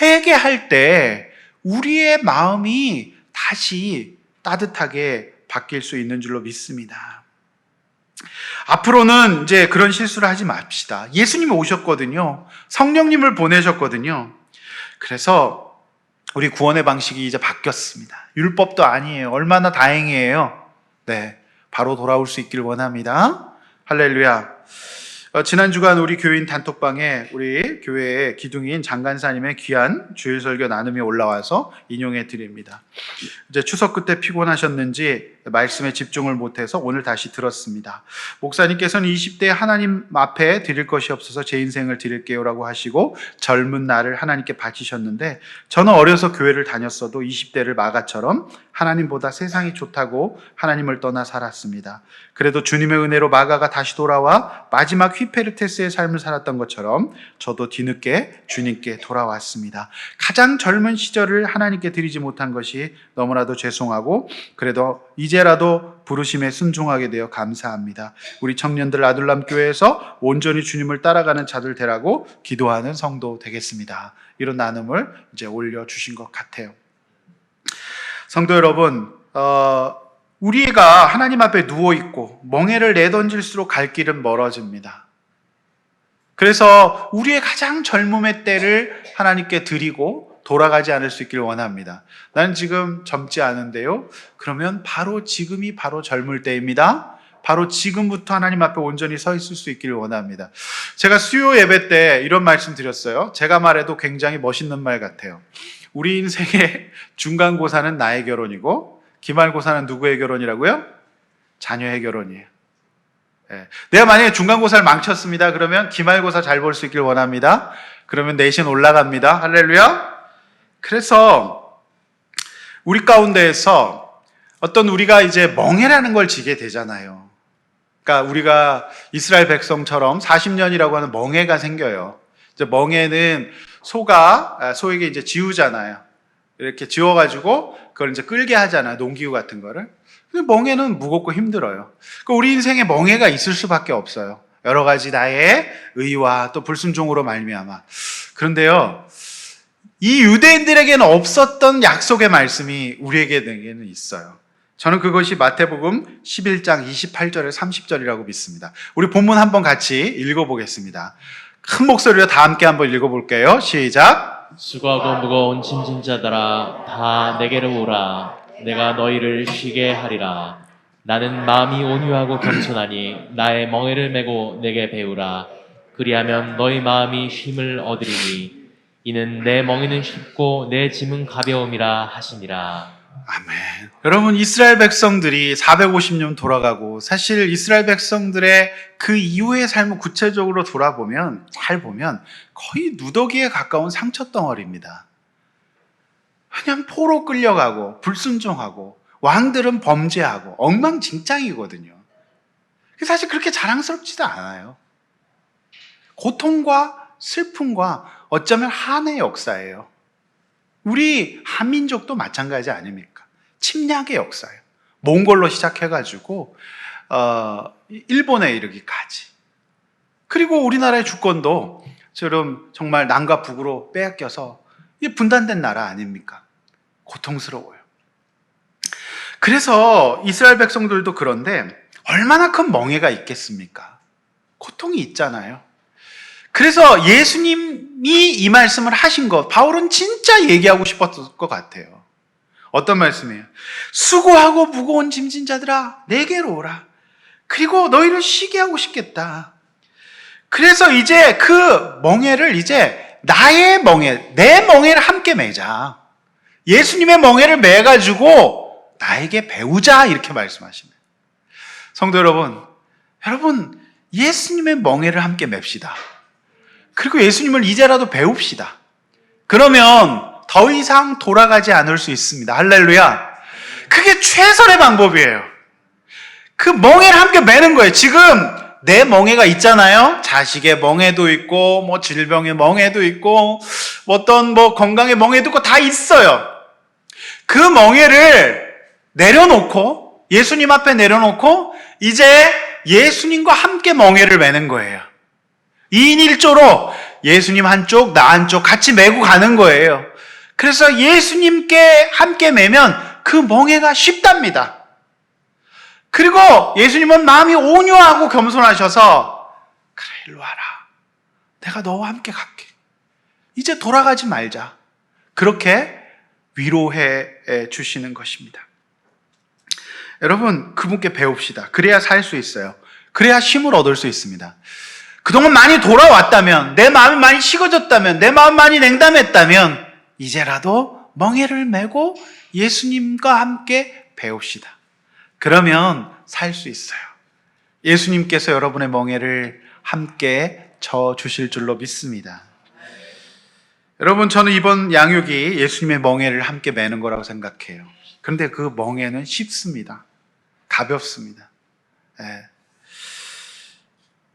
회개할 때 우리의 마음이 다시 따뜻하게 바뀔 수 있는 줄로 믿습니다. 앞으로는 이제 그런 실수를 하지 맙시다. 예수님이 오셨거든요. 성령님을 보내셨거든요. 그래서 우리 구원의 방식이 이제 바뀌었습니다. 율법도 아니에요. 얼마나 다행이에요. 네, 바로 돌아올 수 있길 원합니다. 할렐루야. 지난 주간 우리 교인 단톡방에 우리 교회의 기둥인 장간사님의 귀한 주일 설교 나눔이 올라와서 인용해 드립니다. 이제 추석 끝에 피곤하셨는지 말씀에 집중을 못해서 오늘 다시 들었습니다. 목사님께서는 20대에 하나님 앞에 드릴 것이 없어서 제 인생을 드릴게요라고 하시고 젊은 날을 하나님께 바치셨는데, 저는 어려서 교회를 다녔어도 20대를 마가처럼 하나님보다 세상이 좋다고 하나님을 떠나 살았습니다. 그래도 주님의 은혜로 마가가 다시 돌아와 마지막 휘페르테스의 삶을 살았던 것처럼 저도 뒤늦게 주님께 돌아왔습니다. 가장 젊은 시절을 하나님께 드리지 못한 것이 너무나도 죄송하고, 그래도 이제라도 부르심에 순종하게 되어 감사합니다. 우리 청년들 아둘람 교회에서 온전히 주님을 따라가는 자들 되라고 기도하는 성도 되겠습니다. 이런 나눔을 이제 올려주신 것 같아요. 성도 여러분, 우리가 하나님 앞에 누워있고 멍에를 내던질수록 갈 길은 멀어집니다. 그래서 우리의 가장 젊음의 때를 하나님께 드리고 돌아가지 않을 수 있기를 원합니다. 나는 지금 젊지 않은데요. 그러면 바로 지금이 바로 젊을 때입니다. 바로 지금부터 하나님 앞에 온전히 서 있을 수 있기를 원합니다. 제가 수요 예배 때 이런 말씀 드렸어요. 제가 말해도 굉장히 멋있는 말 같아요. 우리 인생의 중간고사는 나의 결혼이고 기말고사는 누구의 결혼이라고요? 자녀의 결혼이에요. 내가 만약에 중간고사를 망쳤습니다. 그러면 기말고사 잘 볼 수 있길 원합니다. 그러면 내신 올라갑니다. 할렐루야. 그래서 우리 가운데에서 어떤 우리가 이제 멍해라는 걸 지게 되잖아요. 그러니까 우리가 이스라엘 백성처럼 40년이라고 하는 멍해가 생겨요. 이제 멍해는 소에게 이제 지우잖아요. 이렇게 지워가지고 그걸 이제 끌게 하잖아요. 농기구 같은 거를. 근데 멍해는 무겁고 힘들어요. 그러니까 우리 인생에 멍해가 있을 수밖에 없어요. 여러 가지 나의 의와 또 불순종으로 말미암아. 그런데요, 이 유대인들에게는 없었던 약속의 말씀이 우리에게는 있어요. 저는 그것이 마태복음 11장 28절에 30절이라고 믿습니다. 우리 본문 한번 같이 읽어보겠습니다. 큰 목소리로 다 함께 한번 읽어볼게요. 시작. 수고하고 무거운 짐진 자들아 다 내게로 오라. 내가 너희를 쉬게 하리라. 나는 마음이 온유하고 겸손하니 나의 멍에를 메고 내게 배우라. 그리하면 너희 마음이 쉼을 얻으리니 이는 내 멍에는 쉽고 내 짐은 가벼움이라 하시니라. 아멘. 여러분, 이스라엘 백성들이 450년 돌아가고, 사실 이스라엘 백성들의 그 이후의 삶을 구체적으로 돌아보면, 잘 보면 거의 누더기에 가까운 상처덩어리입니다. 그냥 포로 끌려가고 불순종하고 왕들은 범죄하고 엉망진창이거든요. 사실 그렇게 자랑스럽지도 않아요. 고통과 슬픔과 어쩌면 한의 역사예요. 우리 한민족도 마찬가지 아닙니까? 침략의 역사예요. 몽골로 시작해가지고 일본에 이르기까지. 그리고 우리나라의 주권도 지금 정말 남과 북으로 빼앗겨서 분단된 나라 아닙니까? 고통스러워요. 그래서 이스라엘 백성들도 그런데 얼마나 큰 멍해가 있겠습니까? 고통이 있잖아요. 그래서 예수님이 이 말씀을 하신 것, 바울은 진짜 얘기하고 싶었을 것 같아요. 어떤 말씀이에요? 수고하고 무거운 짐진 자들아 내게로 오라. 그리고 너희를 쉬게 하고 싶겠다. 그래서 이제 그 멍해를 이제 나의 멍해, 내 멍해를 함께 매자. 예수님의 멍해를 매가지고 나에게 배우자, 이렇게 말씀하시네요. 성도 여러분, 예수님의 멍해를 함께 맵시다. 그리고 예수님을 이제라도 배웁시다. 그러면 더 이상 돌아가지 않을 수 있습니다. 할렐루야. 그게 최선의 방법이에요. 그 멍해를 함께 매는 거예요. 지금 내 멍해가 있잖아요. 자식의 멍해도 있고, 질병의 멍해도 있고, 어떤 건강의 멍해도 있고, 다 있어요. 그 멍해를 내려놓고, 예수님 앞에 내려놓고, 이제 예수님과 함께 멍해를 매는 거예요. 2인 1조로 예수님 한쪽, 나 한쪽 같이 메고 가는 거예요. 그래서 예수님께 함께 매면 그 멍해가 쉽답니다. 그리고 예수님은 마음이 온유하고 겸손하셔서, 그래, 일로 와라. 내가 너와 함께 갈게. 이제 돌아가지 말자. 그렇게 위로해 주시는 것입니다. 여러분, 그분께 배웁시다. 그래야 살 수 있어요. 그래야 힘을 얻을 수 있습니다. 그동안 많이 돌아왔다면, 내 마음이 많이 식어졌다면, 내 마음이 많이 냉담했다면 이제라도 멍해를 메고 예수님과 함께 배웁시다. 그러면 살 수 있어요. 예수님께서 여러분의 멍에를 함께 져 주실 줄로 믿습니다. 여러분, 저는 이번 양육이 예수님의 멍에를 함께 매는 거라고 생각해요. 그런데 그 멍에는 쉽습니다. 가볍습니다. 예.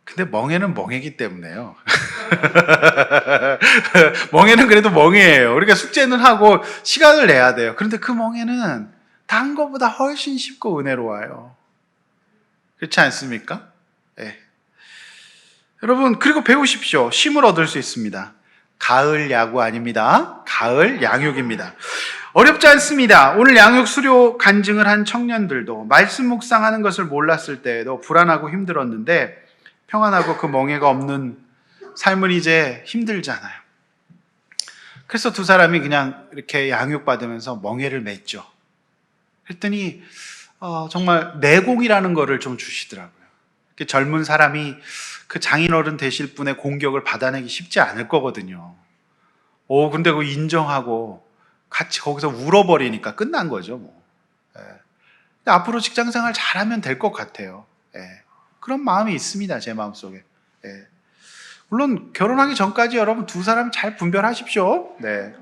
근데 멍에는 멍에기 때문에요. 멍에는 그래도 멍에예요. 우리가 숙제는 하고 시간을 내야 돼요. 그런데 그 멍에는 단 것보다 훨씬 쉽고 은혜로워요. 그렇지 않습니까? 예. 여러분, 그리고 배우십시오. 쉼을 얻을 수 있습니다. 가을 야구 아닙니다. 가을 양육입니다. 어렵지 않습니다. 오늘 양육 수료 간증을 한 청년들도 말씀 묵상하는 것을 몰랐을 때에도 불안하고 힘들었는데 평안하고 그 멍에가 없는 삶은 이제 힘들잖아요. 그래서 두 사람이 그냥 이렇게 양육받으면서 멍에를 맸죠. 그랬더니 정말 내공이라는 거를 좀 주시더라고요. 이렇게 젊은 사람이 그 장인어른 되실 분의 공격을 받아내기 쉽지 않을 거거든요. 근데 그거 인정하고 같이 거기서 울어버리니까 끝난 거죠, 뭐. 예. 근데 앞으로 직장생활 잘하면 될 것 같아요. 예. 그런 마음이 있습니다, 제 마음속에. 예. 물론 결혼하기 전까지 여러분 두 사람 잘 분별하십시오. 네.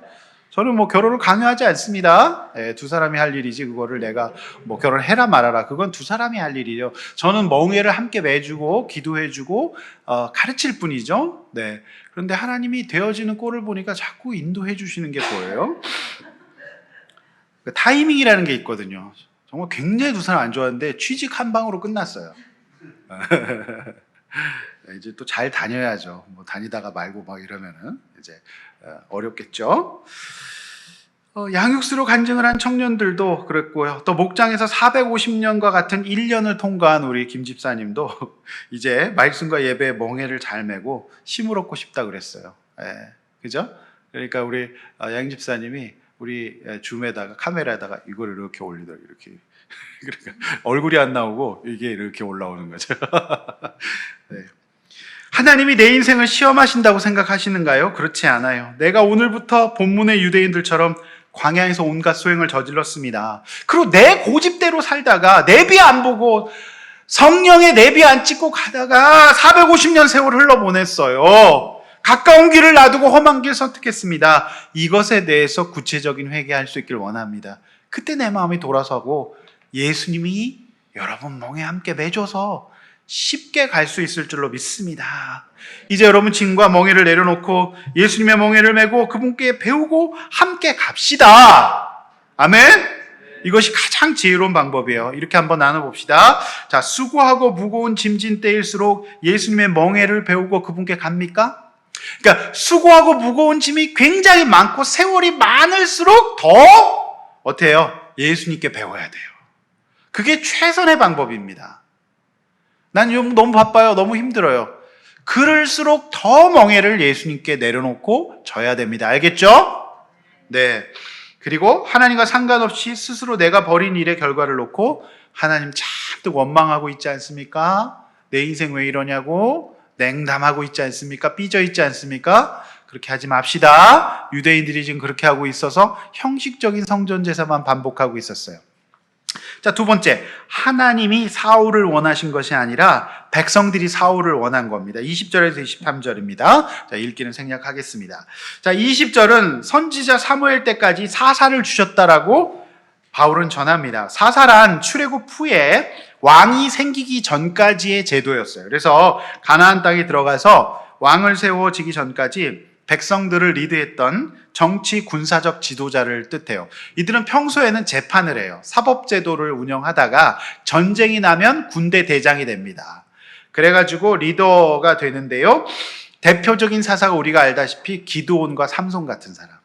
저는 뭐 결혼을 강요하지 않습니다. 예, 두 사람이 할 일이지 그거를 내가 뭐 결혼해라 말아라, 그건 두 사람이 할 일이죠. 저는 멍에를 함께 매주고 기도해주고 가르칠 뿐이죠. 네. 그런데 하나님이 되어지는 꼴을 보니까 자꾸 인도해 주시는 게 보여요. 타이밍이라는 게 있거든요. 정말 굉장히 두 사람 안 좋아하는데 취직 한 방으로 끝났어요. 이제 또 잘 다녀야죠. 뭐 다니다가 말고 막 이러면은 이제 어렵겠죠. 양육수로 간증을 한 청년들도 그랬고요. 또 목장에서 450년과 같은 1년을 통과한 우리 김 집사님도 이제 말씀과 예배에 멍에를 잘 메고 힘을 얻고 싶다 그랬어요. 예, 그죠? 그러니까 우리 양 집사님이 우리 줌에다가 카메라에다가 이걸 이렇게 올리더라고요. 이렇게. 그러니까 얼굴이 안 나오고 이게 이렇게 올라오는 거죠. 네. 하나님이 내 인생을 시험하신다고 생각하시는가요? 그렇지 않아요. 내가 오늘부터 본문의 유대인들처럼 광야에서 온갖 소행을 저질렀습니다. 그리고 내 고집대로 살다가 내비 안 보고 성령의 내비 안 찍고 가다가 450년 세월을 흘러보냈어요. 가까운 길을 놔두고 험한 길 선택했습니다. 이것에 대해서 구체적인 회개할 수 있길 원합니다. 그때 내 마음이 돌아서고 예수님이 여러분 멍에 함께 매줘서 쉽게 갈 수 있을 줄로 믿습니다. 이제 여러분 짐과 멍에를 내려놓고 예수님의 멍에를 메고 그분께 배우고 함께 갑시다. 아멘? 이것이 가장 지혜로운 방법이에요. 이렇게 한번 나눠봅시다. 자, 수고하고 무거운 짐진 때일수록 예수님의 멍에를 배우고 그분께 갑니까? 그러니까 수고하고 무거운 짐이 굉장히 많고 세월이 많을수록 더 어때요? 예수님께 배워야 돼요. 그게 최선의 방법입니다. 난 너무 바빠요. 너무 힘들어요. 그럴수록 더 멍에를 예수님께 내려놓고 져야 됩니다. 알겠죠? 네. 그리고 하나님과 상관없이 스스로 내가 벌인 일의 결과를 놓고 하나님 잔뜩 원망하고 있지 않습니까? 내 인생 왜 이러냐고 냉담하고 있지 않습니까? 삐져 있지 않습니까? 그렇게 하지 맙시다. 유대인들이 지금 그렇게 하고 있어서 형식적인 성전 제사만 반복하고 있었어요. 자, 두 번째, 하나님이 사울을 원하신 것이 아니라 백성들이 사울을 원한 겁니다. 20절에서 23절입니다. 자, 읽기는 생략하겠습니다. 자, 20절은 선지자 사무엘 때까지 사사를 주셨다라고 바울은 전합니다. 사사란 출애굽 후에 왕이 생기기 전까지의 제도였어요. 그래서 가나안 땅에 들어가서 왕을 세워지기 전까지 백성들을 리드했던 정치 군사적 지도자를 뜻해요. 이들은 평소에는 재판을 해요. 사법제도를 운영하다가 전쟁이 나면 군대 대장이 됩니다. 그래가지고 리더가 되는데요. 대표적인 사사가 우리가 알다시피 기드온과 삼손 같은 사람.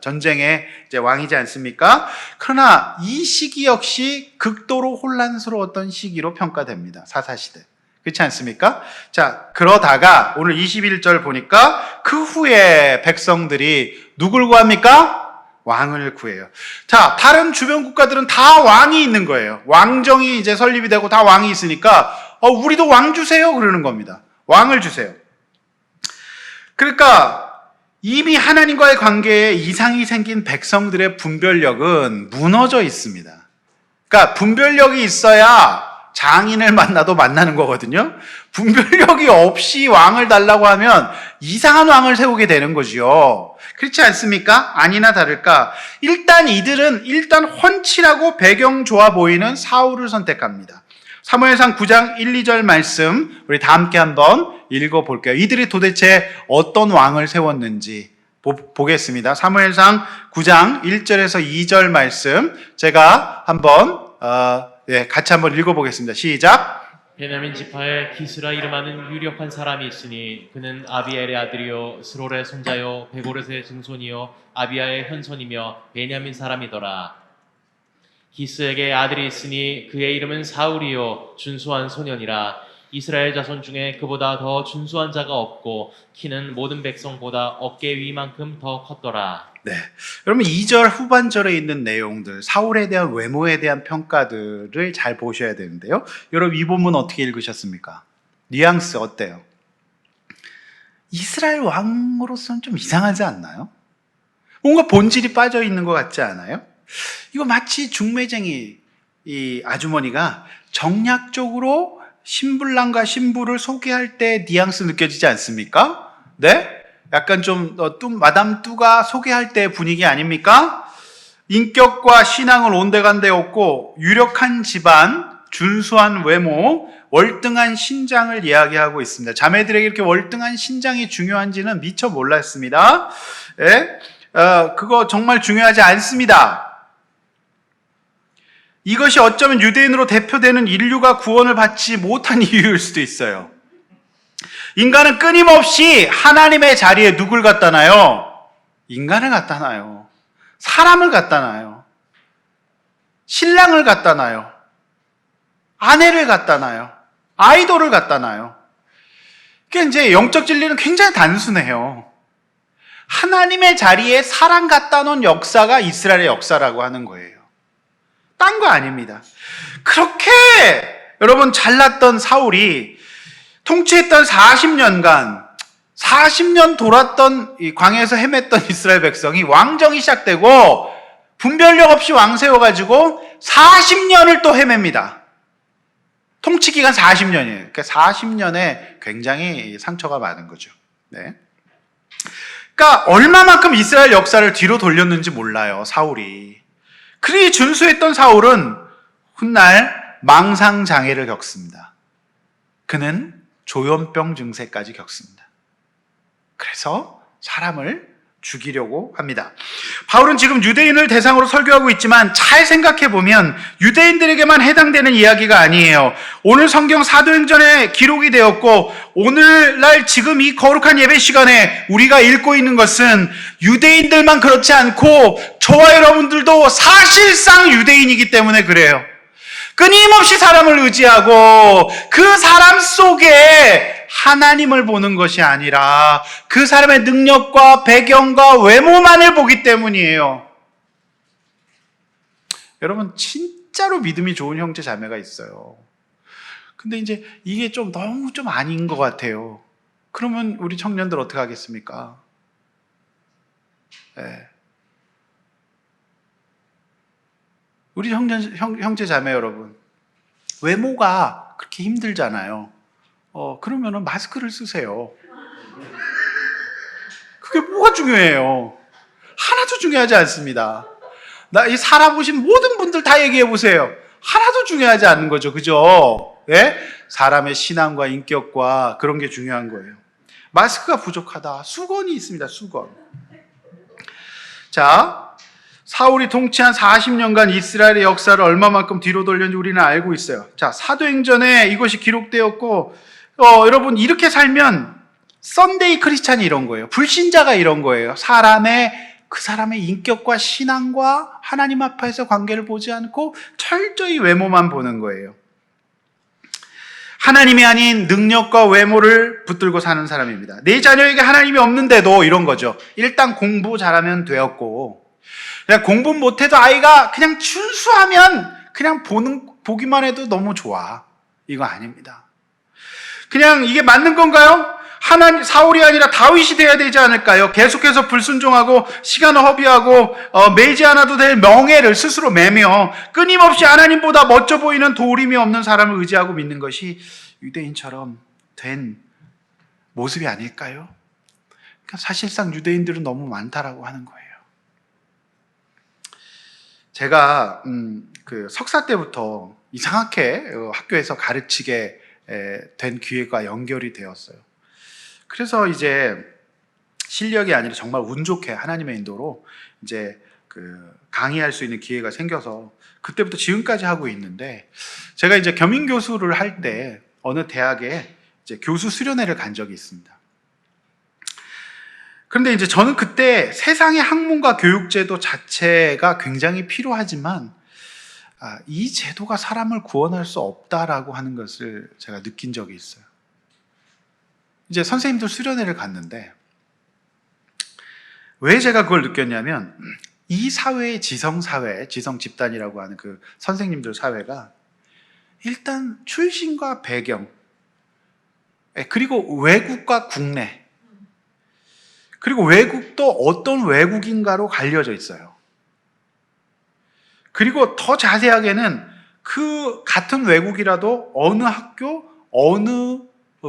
전쟁의 이제 왕이지 않습니까? 그러나 이 시기 역시 극도로 혼란스러웠던 시기로 평가됩니다. 사사시대. 그렇지 않습니까? 자, 그러다가 오늘 21절 보니까 그 후에 백성들이 누굴 구합니까? 왕을 구해요. 자, 다른 주변 국가들은 다 왕이 있는 거예요. 왕정이 이제 설립이 되고 다 왕이 있으니까 우리도 왕 주세요 그러는 겁니다. 왕을 주세요. 그러니까 이미 하나님과의 관계에 이상이 생긴 백성들의 분별력은 무너져 있습니다. 그러니까 분별력이 있어야 장인을 만나도 만나는 거거든요. 분별력이 없이 왕을 달라고 하면 이상한 왕을 세우게 되는 거지요. 그렇지 않습니까? 아니나 다를까 일단 이들은 훤칠하고 배경 좋아 보이는 사울을 선택합니다. 사무엘상 9장 1, 2절 말씀 우리 다 함께 한번 읽어볼게요. 이들이 도대체 어떤 왕을 세웠는지 보겠습니다. 사무엘상 9장 1절에서 2절 말씀 제가 한번 같이 한번 읽어보겠습니다. 시작. 베냐민 지파에 기스라 이름하는 유력한 사람이 있으니 그는 아비엘의 아들이요 스롤의 손자요 베고렛의 증손이요 아비야의 현손이며 베냐민 사람이더라. 기스에게 아들이 있으니 그의 이름은 사울이요 준수한 소년이라. 이스라엘 자손 중에 그보다 더 준수한 자가 없고 키는 모든 백성보다 어깨 위만큼 더 컸더라. 네, 여러분 2절 후반절에 있는 내용들 사울에 대한 외모에 대한 평가들을 잘 보셔야 되는데요. 여러분 이 본문 어떻게 읽으셨습니까? 뉘앙스 어때요? 이스라엘 왕으로서는 좀 이상하지 않나요? 뭔가 본질이 빠져 있는 것 같지 않아요? 이거 마치 중매쟁이 이 아주머니가 정략적으로 신불남과 신부를 소개할 때 뉘앙스 느껴지지 않습니까? 네? 약간 좀 마담 뚜가 소개할 때 분위기 아닙니까? 인격과 신앙을 온데간데 없고 유력한 집안, 준수한 외모, 월등한 신장을 이야기하고 있습니다. 자매들에게 이렇게 월등한 신장이 중요한지는 미처 몰랐습니다. 예? 그거 정말 중요하지 않습니다. 이것이 어쩌면 유대인으로 대표되는 인류가 구원을 받지 못한 이유일 수도 있어요. 인간은 끊임없이 하나님의 자리에 누굴 갖다 놔요? 인간을 갖다 놔요. 사람을 갖다 놔요. 신랑을 갖다 놔요. 아내를 갖다 놔요. 아이돌을 갖다 놔요. 그러니까 이제 영적 진리는 굉장히 단순해요. 하나님의 자리에 사람 갖다 놓은 역사가 이스라엘의 역사라고 하는 거예요. 딴 거 아닙니다. 그렇게 여러분 잘났던 사울이 통치했던 40년 돌았던 이 광야에서 헤맸던 이스라엘 백성이 왕정이 시작되고 분별력 없이 왕 세워가지고 40년을 또 헤맵니다. 통치 기간 40년이에요. 그러니까 40년에 굉장히 상처가 많은 거죠. 네. 그러니까 얼마만큼 이스라엘 역사를 뒤로 돌렸는지 몰라요, 사울이. 그리 준수했던 사울은 훗날 망상장애를 겪습니다. 그는 조현병 증세까지 겪습니다. 그래서 사람을 죽이려고 합니다. 바울은 지금 유대인을 대상으로 설교하고 있지만 잘 생각해보면 유대인들에게만 해당되는 이야기가 아니에요. 오늘 성경 사도행전에 기록이 되었고 오늘날 지금 이 거룩한 예배 시간에 우리가 읽고 있는 것은 유대인들만 그렇지 않고 저와 여러분들도 사실상 유대인이기 때문에 그래요. 끊임없이 사람을 의지하고 그 사람 속에 하나님을 보는 것이 아니라 그 사람의 능력과 배경과 외모만을 보기 때문이에요. 여러분 진짜로 믿음이 좋은 형제 자매가 있어요. 근데 이제 이게 너무 아닌 것 같아요. 그러면 우리 청년들 어떻게 하겠습니까? 네. 우리 형제 자매 여러분, 외모가 그렇게 힘들잖아요. 그러면은 마스크를 쓰세요. 그게 뭐가 중요해요? 하나도 중요하지 않습니다. 이 살아보신 모든 분들 다 얘기해 보세요. 하나도 중요하지 않은 거죠. 그죠? 예? 사람의 신앙과 인격과 그런 게 중요한 거예요. 마스크가 부족하다. 수건이 있습니다. 수건. 자, 사울이 통치한 40년간 이스라엘의 역사를 얼마만큼 뒤로 돌렸는지 우리는 알고 있어요. 자, 사도행전에 이것이 기록되었고, 여러분 이렇게 살면 썬데이 크리스찬이 이런 거예요. 불신자가 이런 거예요. 그 사람의 인격과 신앙과 하나님 앞에서 관계를 보지 않고 철저히 외모만 보는 거예요. 하나님이 아닌 능력과 외모를 붙들고 사는 사람입니다. 내 자녀에게 하나님이 없는데도 이런 거죠. 일단 공부 잘하면 되었고, 그냥 공부 못해도 아이가 그냥 준수하면 그냥 보기만 해도 너무 좋아. 이거 아닙니다. 그냥 이게 맞는 건가요? 하나님, 사울이 아니라 다윗이 돼야 되지 않을까요? 계속해서 불순종하고 시간을 허비하고 매지 않아도 될 명예를 스스로 매며 끊임없이 하나님보다 멋져 보이는 도림이 없는 사람을 의지하고 믿는 것이 유대인처럼 된 모습이 아닐까요? 그러니까 사실상 유대인들은 너무 많다라고 하는 거예요. 제가 그 석사 때부터 이상하게 학교에서 가르치게 된 기회가 연결이 되었어요. 그래서 이제 실력이 아니라 정말 운 좋게 하나님의 인도로 이제 그 강의할 수 있는 기회가 생겨서 그때부터 지금까지 하고 있는데, 제가 이제 겸임 교수를 할 때 어느 대학에 이제 교수 수련회를 간 적이 있습니다. 그런데 이제 저는 그때 세상의 학문과 교육제도 자체가 굉장히 필요하지만 이 제도가 사람을 구원할 수 없다라고 하는 것을 제가 느낀 적이 있어요. 이제 선생님들 수련회를 갔는데 왜 제가 그걸 느꼈냐면, 이 사회의 지성사회, 지성집단이라고 하는 그 선생님들 사회가 일단 출신과 배경, 그리고 외국과 국내, 그리고 외국도 어떤 외국인가로 갈려져 있어요. 그리고 더 자세하게는 그 같은 외국이라도 어느 학교, 어느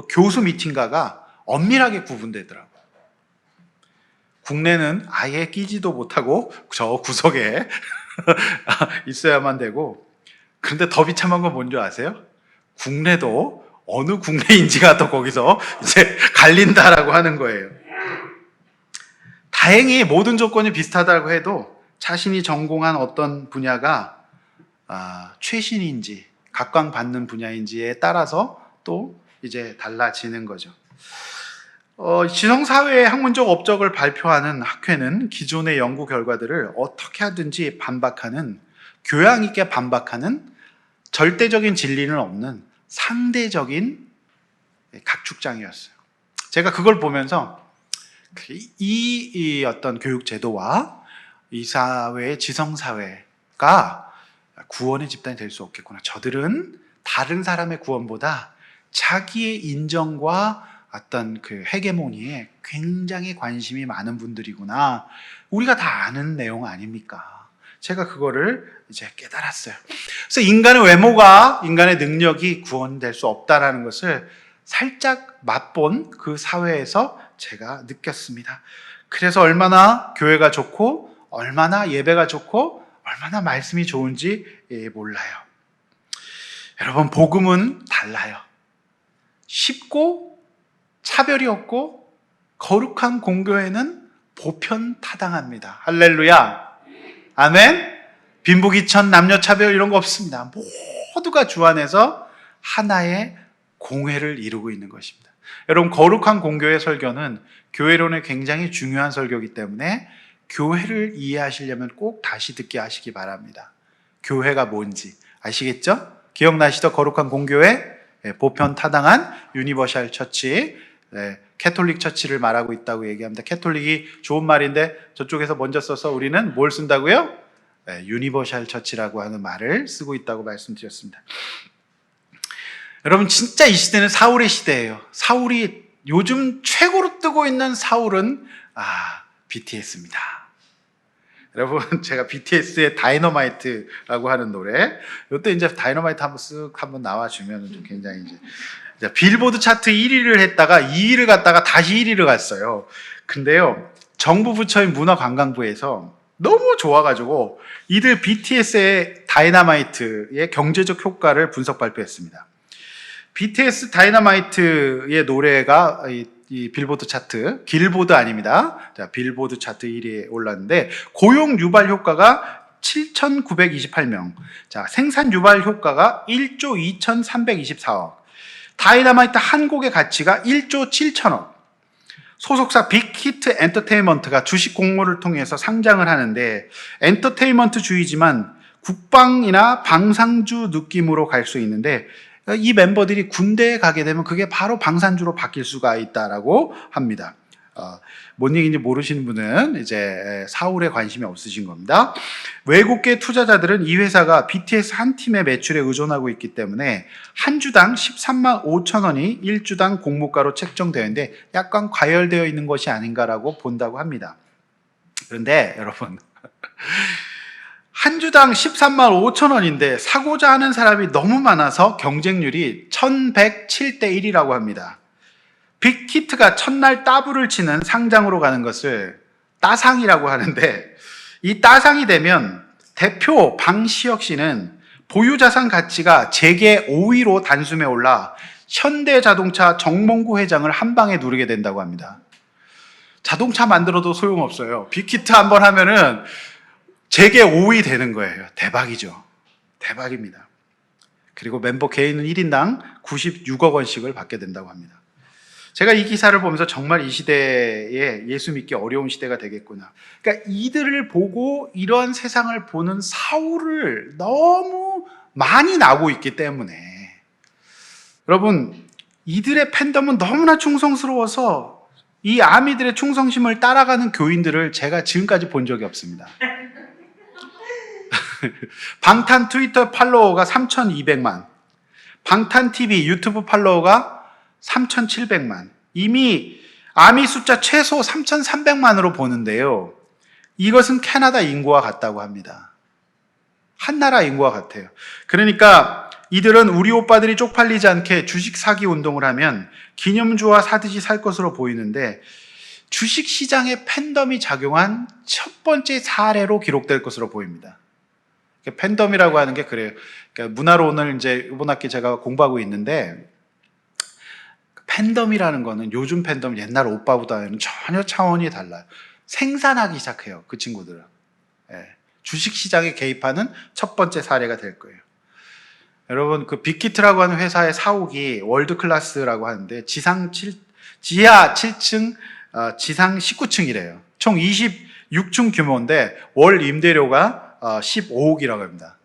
교수 밑인가가 엄밀하게 구분되더라고요. 국내는 아예 끼지도 못하고 저 구석에 있어야만 되고, 그런데 더 비참한 건 뭔지 아세요? 국내도 어느 국내인지가 또 거기서 이제 갈린다라고 하는 거예요. 다행히 모든 조건이 비슷하다고 해도 자신이 전공한 어떤 분야가 최신인지 각광받는 분야인지에 따라서 또 이제 달라지는 거죠. 지성사회의 학문적 업적을 발표하는 학회는 기존의 연구 결과들을 어떻게 하든지 반박하는, 교양 있게 반박하는, 절대적인 진리는 없는 상대적인 각축장이었어요. 제가 그걸 보면서 이 어떤 교육 제도와 이 사회의 지성사회가 구원의 집단이 될 수 없겠구나. 저들은 다른 사람의 구원보다 자기의 인정과 어떤 그 헤게모니에 굉장히 관심이 많은 분들이구나. 우리가 다 아는 내용 아닙니까? 제가 그거를 이제 깨달았어요. 그래서 인간의 외모가, 인간의 능력이 구원될 수 없다라는 것을 살짝 맛본 그 사회에서 제가 느꼈습니다. 그래서 얼마나 교회가 좋고, 얼마나 예배가 좋고, 얼마나 말씀이 좋은지 몰라요. 여러분, 복음은 달라요. 쉽고 차별이 없고 거룩한 공교회는 보편타당합니다. 할렐루야. 아멘. 빈부귀천, 남녀차별 이런 거 없습니다. 모두가 주 안에서 하나의 공회를 이루고 있는 것입니다. 여러분, 거룩한 공교회 설교는 교회론에 굉장히 중요한 설교이기 때문에 교회를 이해하시려면 꼭 다시 듣게 하시기 바랍니다. 교회가 뭔지 아시겠죠? 기억나시죠? 거룩한 공교회, 보편타당한 유니버셜 처치, 캐톨릭 처치를 말하고 있다고 얘기합니다. 캐톨릭이 좋은 말인데 저쪽에서 먼저 써서 우리는 뭘 쓴다고요? 유니버셜 처치라고 하는 말을 쓰고 있다고 말씀드렸습니다. 여러분, 진짜 이 시대는 사울의 시대예요. 사울이, 요즘 최고로 뜨고 있는 사울은 BTS입니다. 여러분, 제가 BTS의 다이너마이트라고 하는 노래, 이때 이제 다이너마이트 한번 나와주면 좀 굉장히 이제 빌보드 차트 1위를 했다가 2위를 갔다가 다시 1위를 갔어요. 근데요, 정부 부처인 문화관광부에서 너무 좋아가지고 이들 BTS의 다이너마이트의 경제적 효과를 분석 발표했습니다. BTS 다이너마이트의 노래가 이 빌보드 차트, 길보드 아닙니다. 자, 빌보드 차트 1위에 올랐는데 고용 유발 효과가 7,928명. 자, 생산 유발 효과가 1조 2,324억. 다이너마이트 한 곡의 가치가 1조 7천억. 소속사 빅히트 엔터테인먼트가 주식 공모를 통해서 상장을 하는데, 엔터테인먼트주의지만 국방이나 방산주 느낌으로 갈 수 있는데, 이 멤버들이 군대에 가게 되면 그게 바로 방산주로 바뀔 수가 있다라고 합니다. 뭔 얘기인지 모르시는 분은 이제 사울에 관심이 없으신 겁니다. 외국계 투자자들은 이 회사가 BTS 한 팀의 매출에 의존하고 있기 때문에 한 주당 13만 5천 원이 1주당 공모가로 책정되는데 약간 과열되어 있는 것이 아닌가라고 본다고 합니다. 그런데 여러분, 한 주당 13만 5천 원인데 사고자 하는 사람이 너무 많아서 경쟁률이 1107대 1이라고 합니다. 빅히트가 첫날 따블을 치는 상장으로 가는 것을 따상이라고 하는데, 이 따상이 되면 대표 방시혁 씨는 보유자산 가치가 재계 5위로 단숨에 올라 현대자동차 정몽구 회장을 한 방에 누르게 된다고 합니다. 자동차 만들어도 소용없어요. 빅히트 한번 하면은 재계 5위 되는 거예요. 대박이죠. 대박입니다. 그리고 멤버 개인은 1인당 96억 원씩을 받게 된다고 합니다. 제가 이 기사를 보면서 정말 이 시대에 예수 믿기 어려운 시대가 되겠구나. 그러니까 이들을 보고 이런 세상을 보는 사울을 너무 많이 나고 있기 때문에, 여러분, 이들의 팬덤은 너무나 충성스러워서 이 아미들의 충성심을 따라가는 교인들을 제가 지금까지 본 적이 없습니다. 방탄 트위터 팔로워가 3,200만, 방탄 TV 유튜브 팔로워가 3,700만, 이미 아미 숫자 최소 3,300만으로 보는데요. 이것은 캐나다 인구와 같다고 합니다. 한 나라 인구와 같아요. 그러니까 이들은 우리 오빠들이 쪽팔리지 않게 주식 사기 운동을 하면 기념주와 사듯이 살 것으로 보이는데, 주식 시장에 팬덤이 작용한 첫 번째 사례로 기록될 것으로 보입니다. 팬덤이라고 하는 게 그래요. 그러니까 문화로 오늘 이제 이번 학기 제가 공부하고 있는데, 팬덤이라는 거는 요즘 팬덤 옛날 오빠보다는 전혀 차원이 달라요. 생산하기 시작해요, 그 친구들은. 예. 주식 시장에 개입하는 첫 번째 사례가 될 거예요. 여러분, 그 빅히트라고 하는 회사의 사옥이 월드 클래스라고 하는데 지하 7층, 지상 19층이래요. 총 26층 규모인데 월 임대료가 15억이라고 합니다.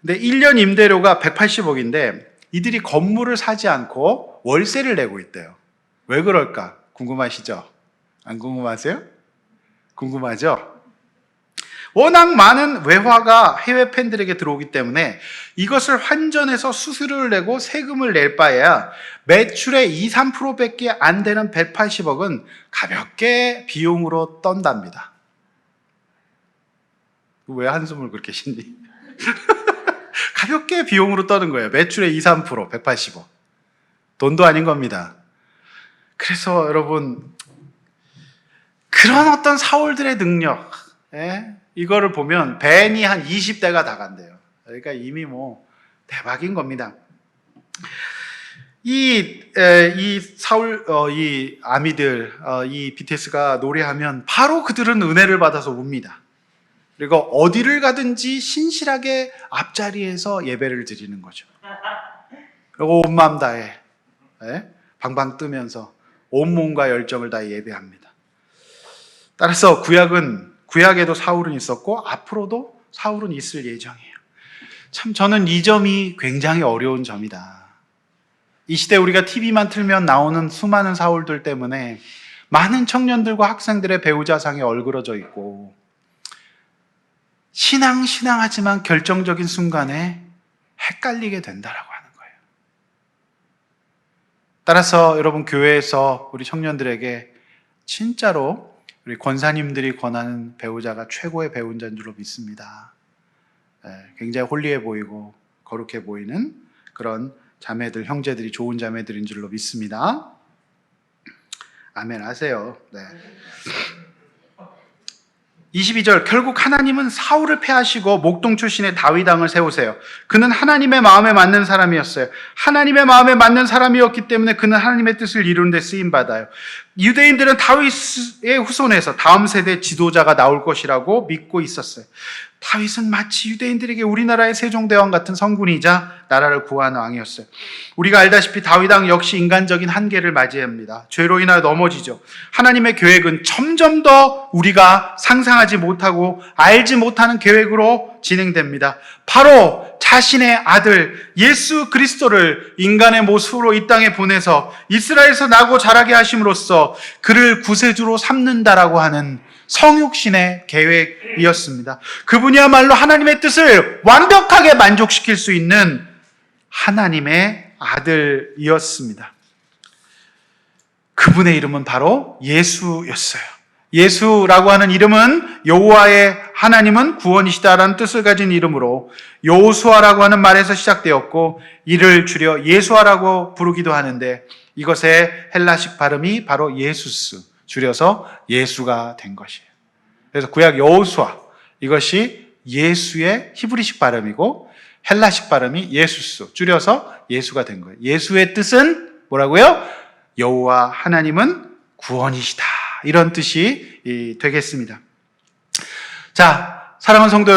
근데 1년 임대료가 180억인데 이들이 건물을 사지 않고 월세를 내고 있대요. 왜 그럴까? 궁금하시죠? 안 궁금하세요? 궁금하죠? 워낙 많은 외화가 해외 팬들에게 들어오기 때문에 이것을 환전해서 수수료를 내고 세금을 낼 바에야 매출의 2, 3%밖에 안 되는 180억은 가볍게 비용으로 떤답니다. 왜 한숨을 그렇게 쉬니? 가볍게 비용으로 떠는 거예요. 매출의 2, 3%, 180억. 돈도 아닌 겁니다. 그래서 여러분, 그런 어떤 사울들의 능력, 이거를 보면 벤이 한 20대가 다 간대요. 그러니까 이미 뭐 대박인 겁니다. 이 사울, 이 아미들, 이 BTS가 노래하면 바로 그들은 은혜를 받아서 웁니다. 그리고 어디를 가든지 신실하게 앞자리에서 예배를 드리는 거죠. 그리고 온 마음 다해 방방 뜨면서 온 몸과 열정을 다해 예배합니다. 따라서 구약에도 사울은 있었고 앞으로도 사울은 있을 예정이에요. 참 저는 이 점이 굉장히 어려운 점이다. 이 시대 우리가 TV만 틀면 나오는 수많은 사울들 때문에 많은 청년들과 학생들의 배우자상에 얼그러져 있고, 신앙하지만 결정적인 순간에 헷갈리게 된다라고 하는 거예요. 따라서 여러분, 교회에서 우리 청년들에게 진짜로 우리 권사님들이 권하는 배우자가 최고의 배우자인 줄로 믿습니다. 굉장히 홀리해 보이고 거룩해 보이는 그런 자매들, 형제들이 좋은 자매들인 줄로 믿습니다. 아멘 하세요. 네. 22절, 결국 하나님은 사울을 패하시고 목동 출신의 다윗 왕을 세우세요. 그는 하나님의 마음에 맞는 사람이었어요. 하나님의 마음에 맞는 사람이었기 때문에 그는 하나님의 뜻을 이루는 데 쓰임받아요. 유대인들은 다윗의 후손에서 다음 세대 지도자가 나올 것이라고 믿고 있었어요. 다윗은 마치 유대인들에게 우리나라의 세종대왕 같은 성군이자 나라를 구하는 왕이었어요. 우리가 알다시피 다윗 왕 역시 인간적인 한계를 맞이합니다. 죄로 인하여 넘어지죠. 하나님의 계획은 점점 더 우리가 상상하지 못하고 알지 못하는 계획으로 진행됩니다. 바로 자신의 아들 예수 그리스도를 인간의 모습으로 이 땅에 보내서 이스라엘에서 나고 자라게 하심으로써 그를 구세주로 삼는다라고 하는 성육신의 계획이었습니다. 그분이야말로 하나님의 뜻을 완벽하게 만족시킬 수 있는 하나님의 아들이었습니다. 그분의 이름은 바로 예수였어요. 예수라고 하는 이름은 여호와의 하나님은 구원이시다라는 뜻을 가진 이름으로 여호수아라고 하는 말에서 시작되었고, 이를 줄여 예수아라고 부르기도 하는데 이것의 헬라식 발음이 바로 예수스, 줄여서 예수가 된 것이에요. 그래서 구약 여호수아, 이것이 예수의 히브리식 발음이고 헬라식 발음이 예수스, 줄여서 예수가 된 거예요. 예수의 뜻은 뭐라고요? 여호와 하나님은 구원이시다, 이런 뜻이 되겠습니다. 자, 사랑하는 성도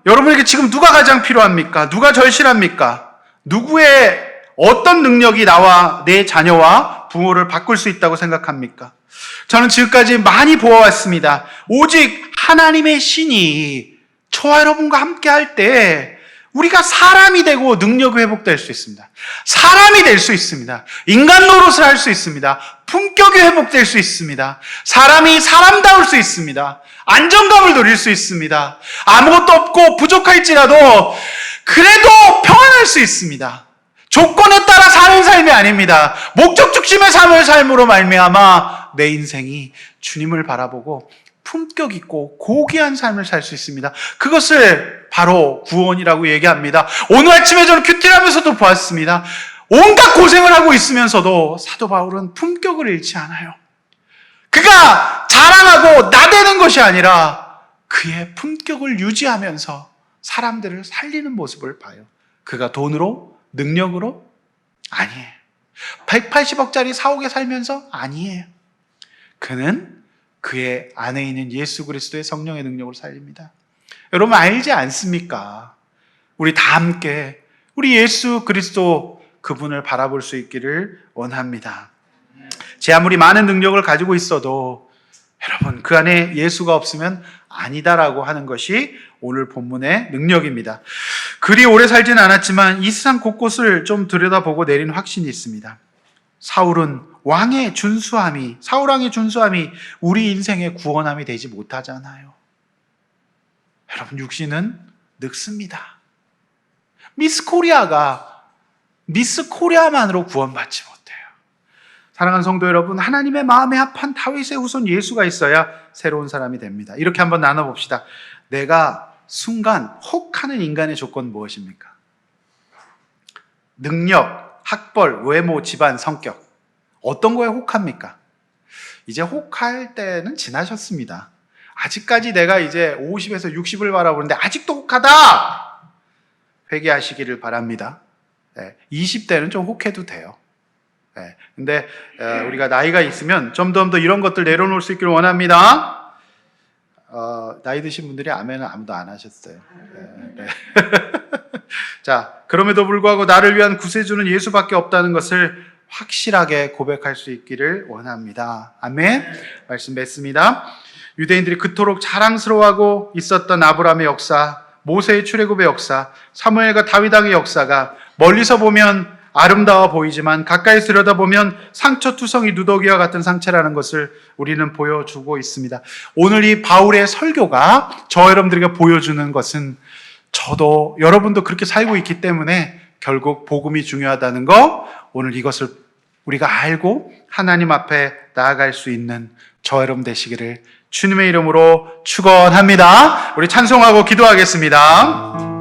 여러분에게 지금 누가 가장 필요합니까? 누가 절실합니까? 누구의 어떤 능력이 나와 내 자녀와 부모를 바꿀 수 있다고 생각합니까? 저는 지금까지 많이 보아왔습니다. 오직 하나님의 신이 저와 여러분과 함께 할 때 우리가 사람이 되고 능력이 회복될 수 있습니다. 사람이 될 수 있습니다. 인간 노릇을 할 수 있습니다. 품격이 회복될 수 있습니다. 사람이 사람다울 수 있습니다. 안정감을 누릴 수 있습니다. 아무것도 없고 부족할지라도 그래도 평안할 수 있습니다. 조건에 따라 사는 삶이 아닙니다. 목적 중심의 삶을 삶으로 말미암아 내 인생이 주님을 바라보고 품격 있고 고귀한 삶을 살 수 있습니다. 그것을 바로 구원이라고 얘기합니다. 오늘 아침에 저는 큐티하면서도 보았습니다. 온갖 고생을 하고 있으면서도 사도 바울은 품격을 잃지 않아요. 그가 자랑하고 나대는 것이 아니라 그의 품격을 유지하면서 사람들을 살리는 모습을 봐요. 그가 돈으로, 능력으로? 아니에요. 180억짜리 사옥에 살면서? 아니에요. 그는 그의 안에 있는 예수 그리스도의 성령의 능력을 살립니다. 여러분 알지 않습니까? 우리 다 함께 우리 예수 그리스도 그분을 바라볼 수 있기를 원합니다. 제 아무리 많은 능력을 가지고 있어도 여러분 그 안에 예수가 없으면 아니다라고 하는 것이 오늘 본문의 능력입니다. 그리 오래 살지는 않았지만 이 세상 곳곳을 좀 들여다보고 내린 확신이 있습니다. 사울 왕의 준수함이 우리 인생의 구원함이 되지 못하잖아요. 여러분 육신은 늙습니다. 미스 코리아만으로 구원받지 못해요. 사랑하는 성도 여러분, 하나님의 마음에 합한 다윗의 후손 예수가 있어야 새로운 사람이 됩니다. 이렇게 한번 나눠봅시다. 내가 순간 혹하는 인간의 조건 무엇입니까? 능력, 학벌, 외모, 집안, 성격. 어떤 거에 혹합니까? 이제 혹할 때는 지나셨습니다. 아직까지 내가 이제 50에서 60을 바라보는데 아직도 혹하다! 회개하시기를 바랍니다. 20대는 좀 혹해도 돼요. 근데 우리가 나이가 있으면 좀 더 이런 것들 내려놓을 수 있기를 원합니다. 나이 드신 분들이 아멘은 아무도 안 하셨어요. 자, 그럼에도 불구하고 나를 위한 구세주는 예수밖에 없다는 것을 확실하게 고백할 수 있기를 원합니다. 아멘. 말씀 맺습니다. 유대인들이 그토록 자랑스러워하고 있었던 아브라함의 역사, 모세의 출애굽의 역사, 사무엘과 다윗 왕의 역사가 멀리서 보면 아름다워 보이지만 가까이 들여다보면 상처투성이 누더기와 같은 상처라는 것을 우리는 보여주고 있습니다. 오늘 이 바울의 설교가 저 여러분들에게 보여주는 것은 저도 여러분도 그렇게 살고 있기 때문에 결국 복음이 중요하다는 거, 오늘 이것을 우리가 알고 하나님 앞에 나아갈 수 있는 저 여러분 되시기를 주님의 이름으로 축원합니다. 우리 찬송하고 기도하겠습니다.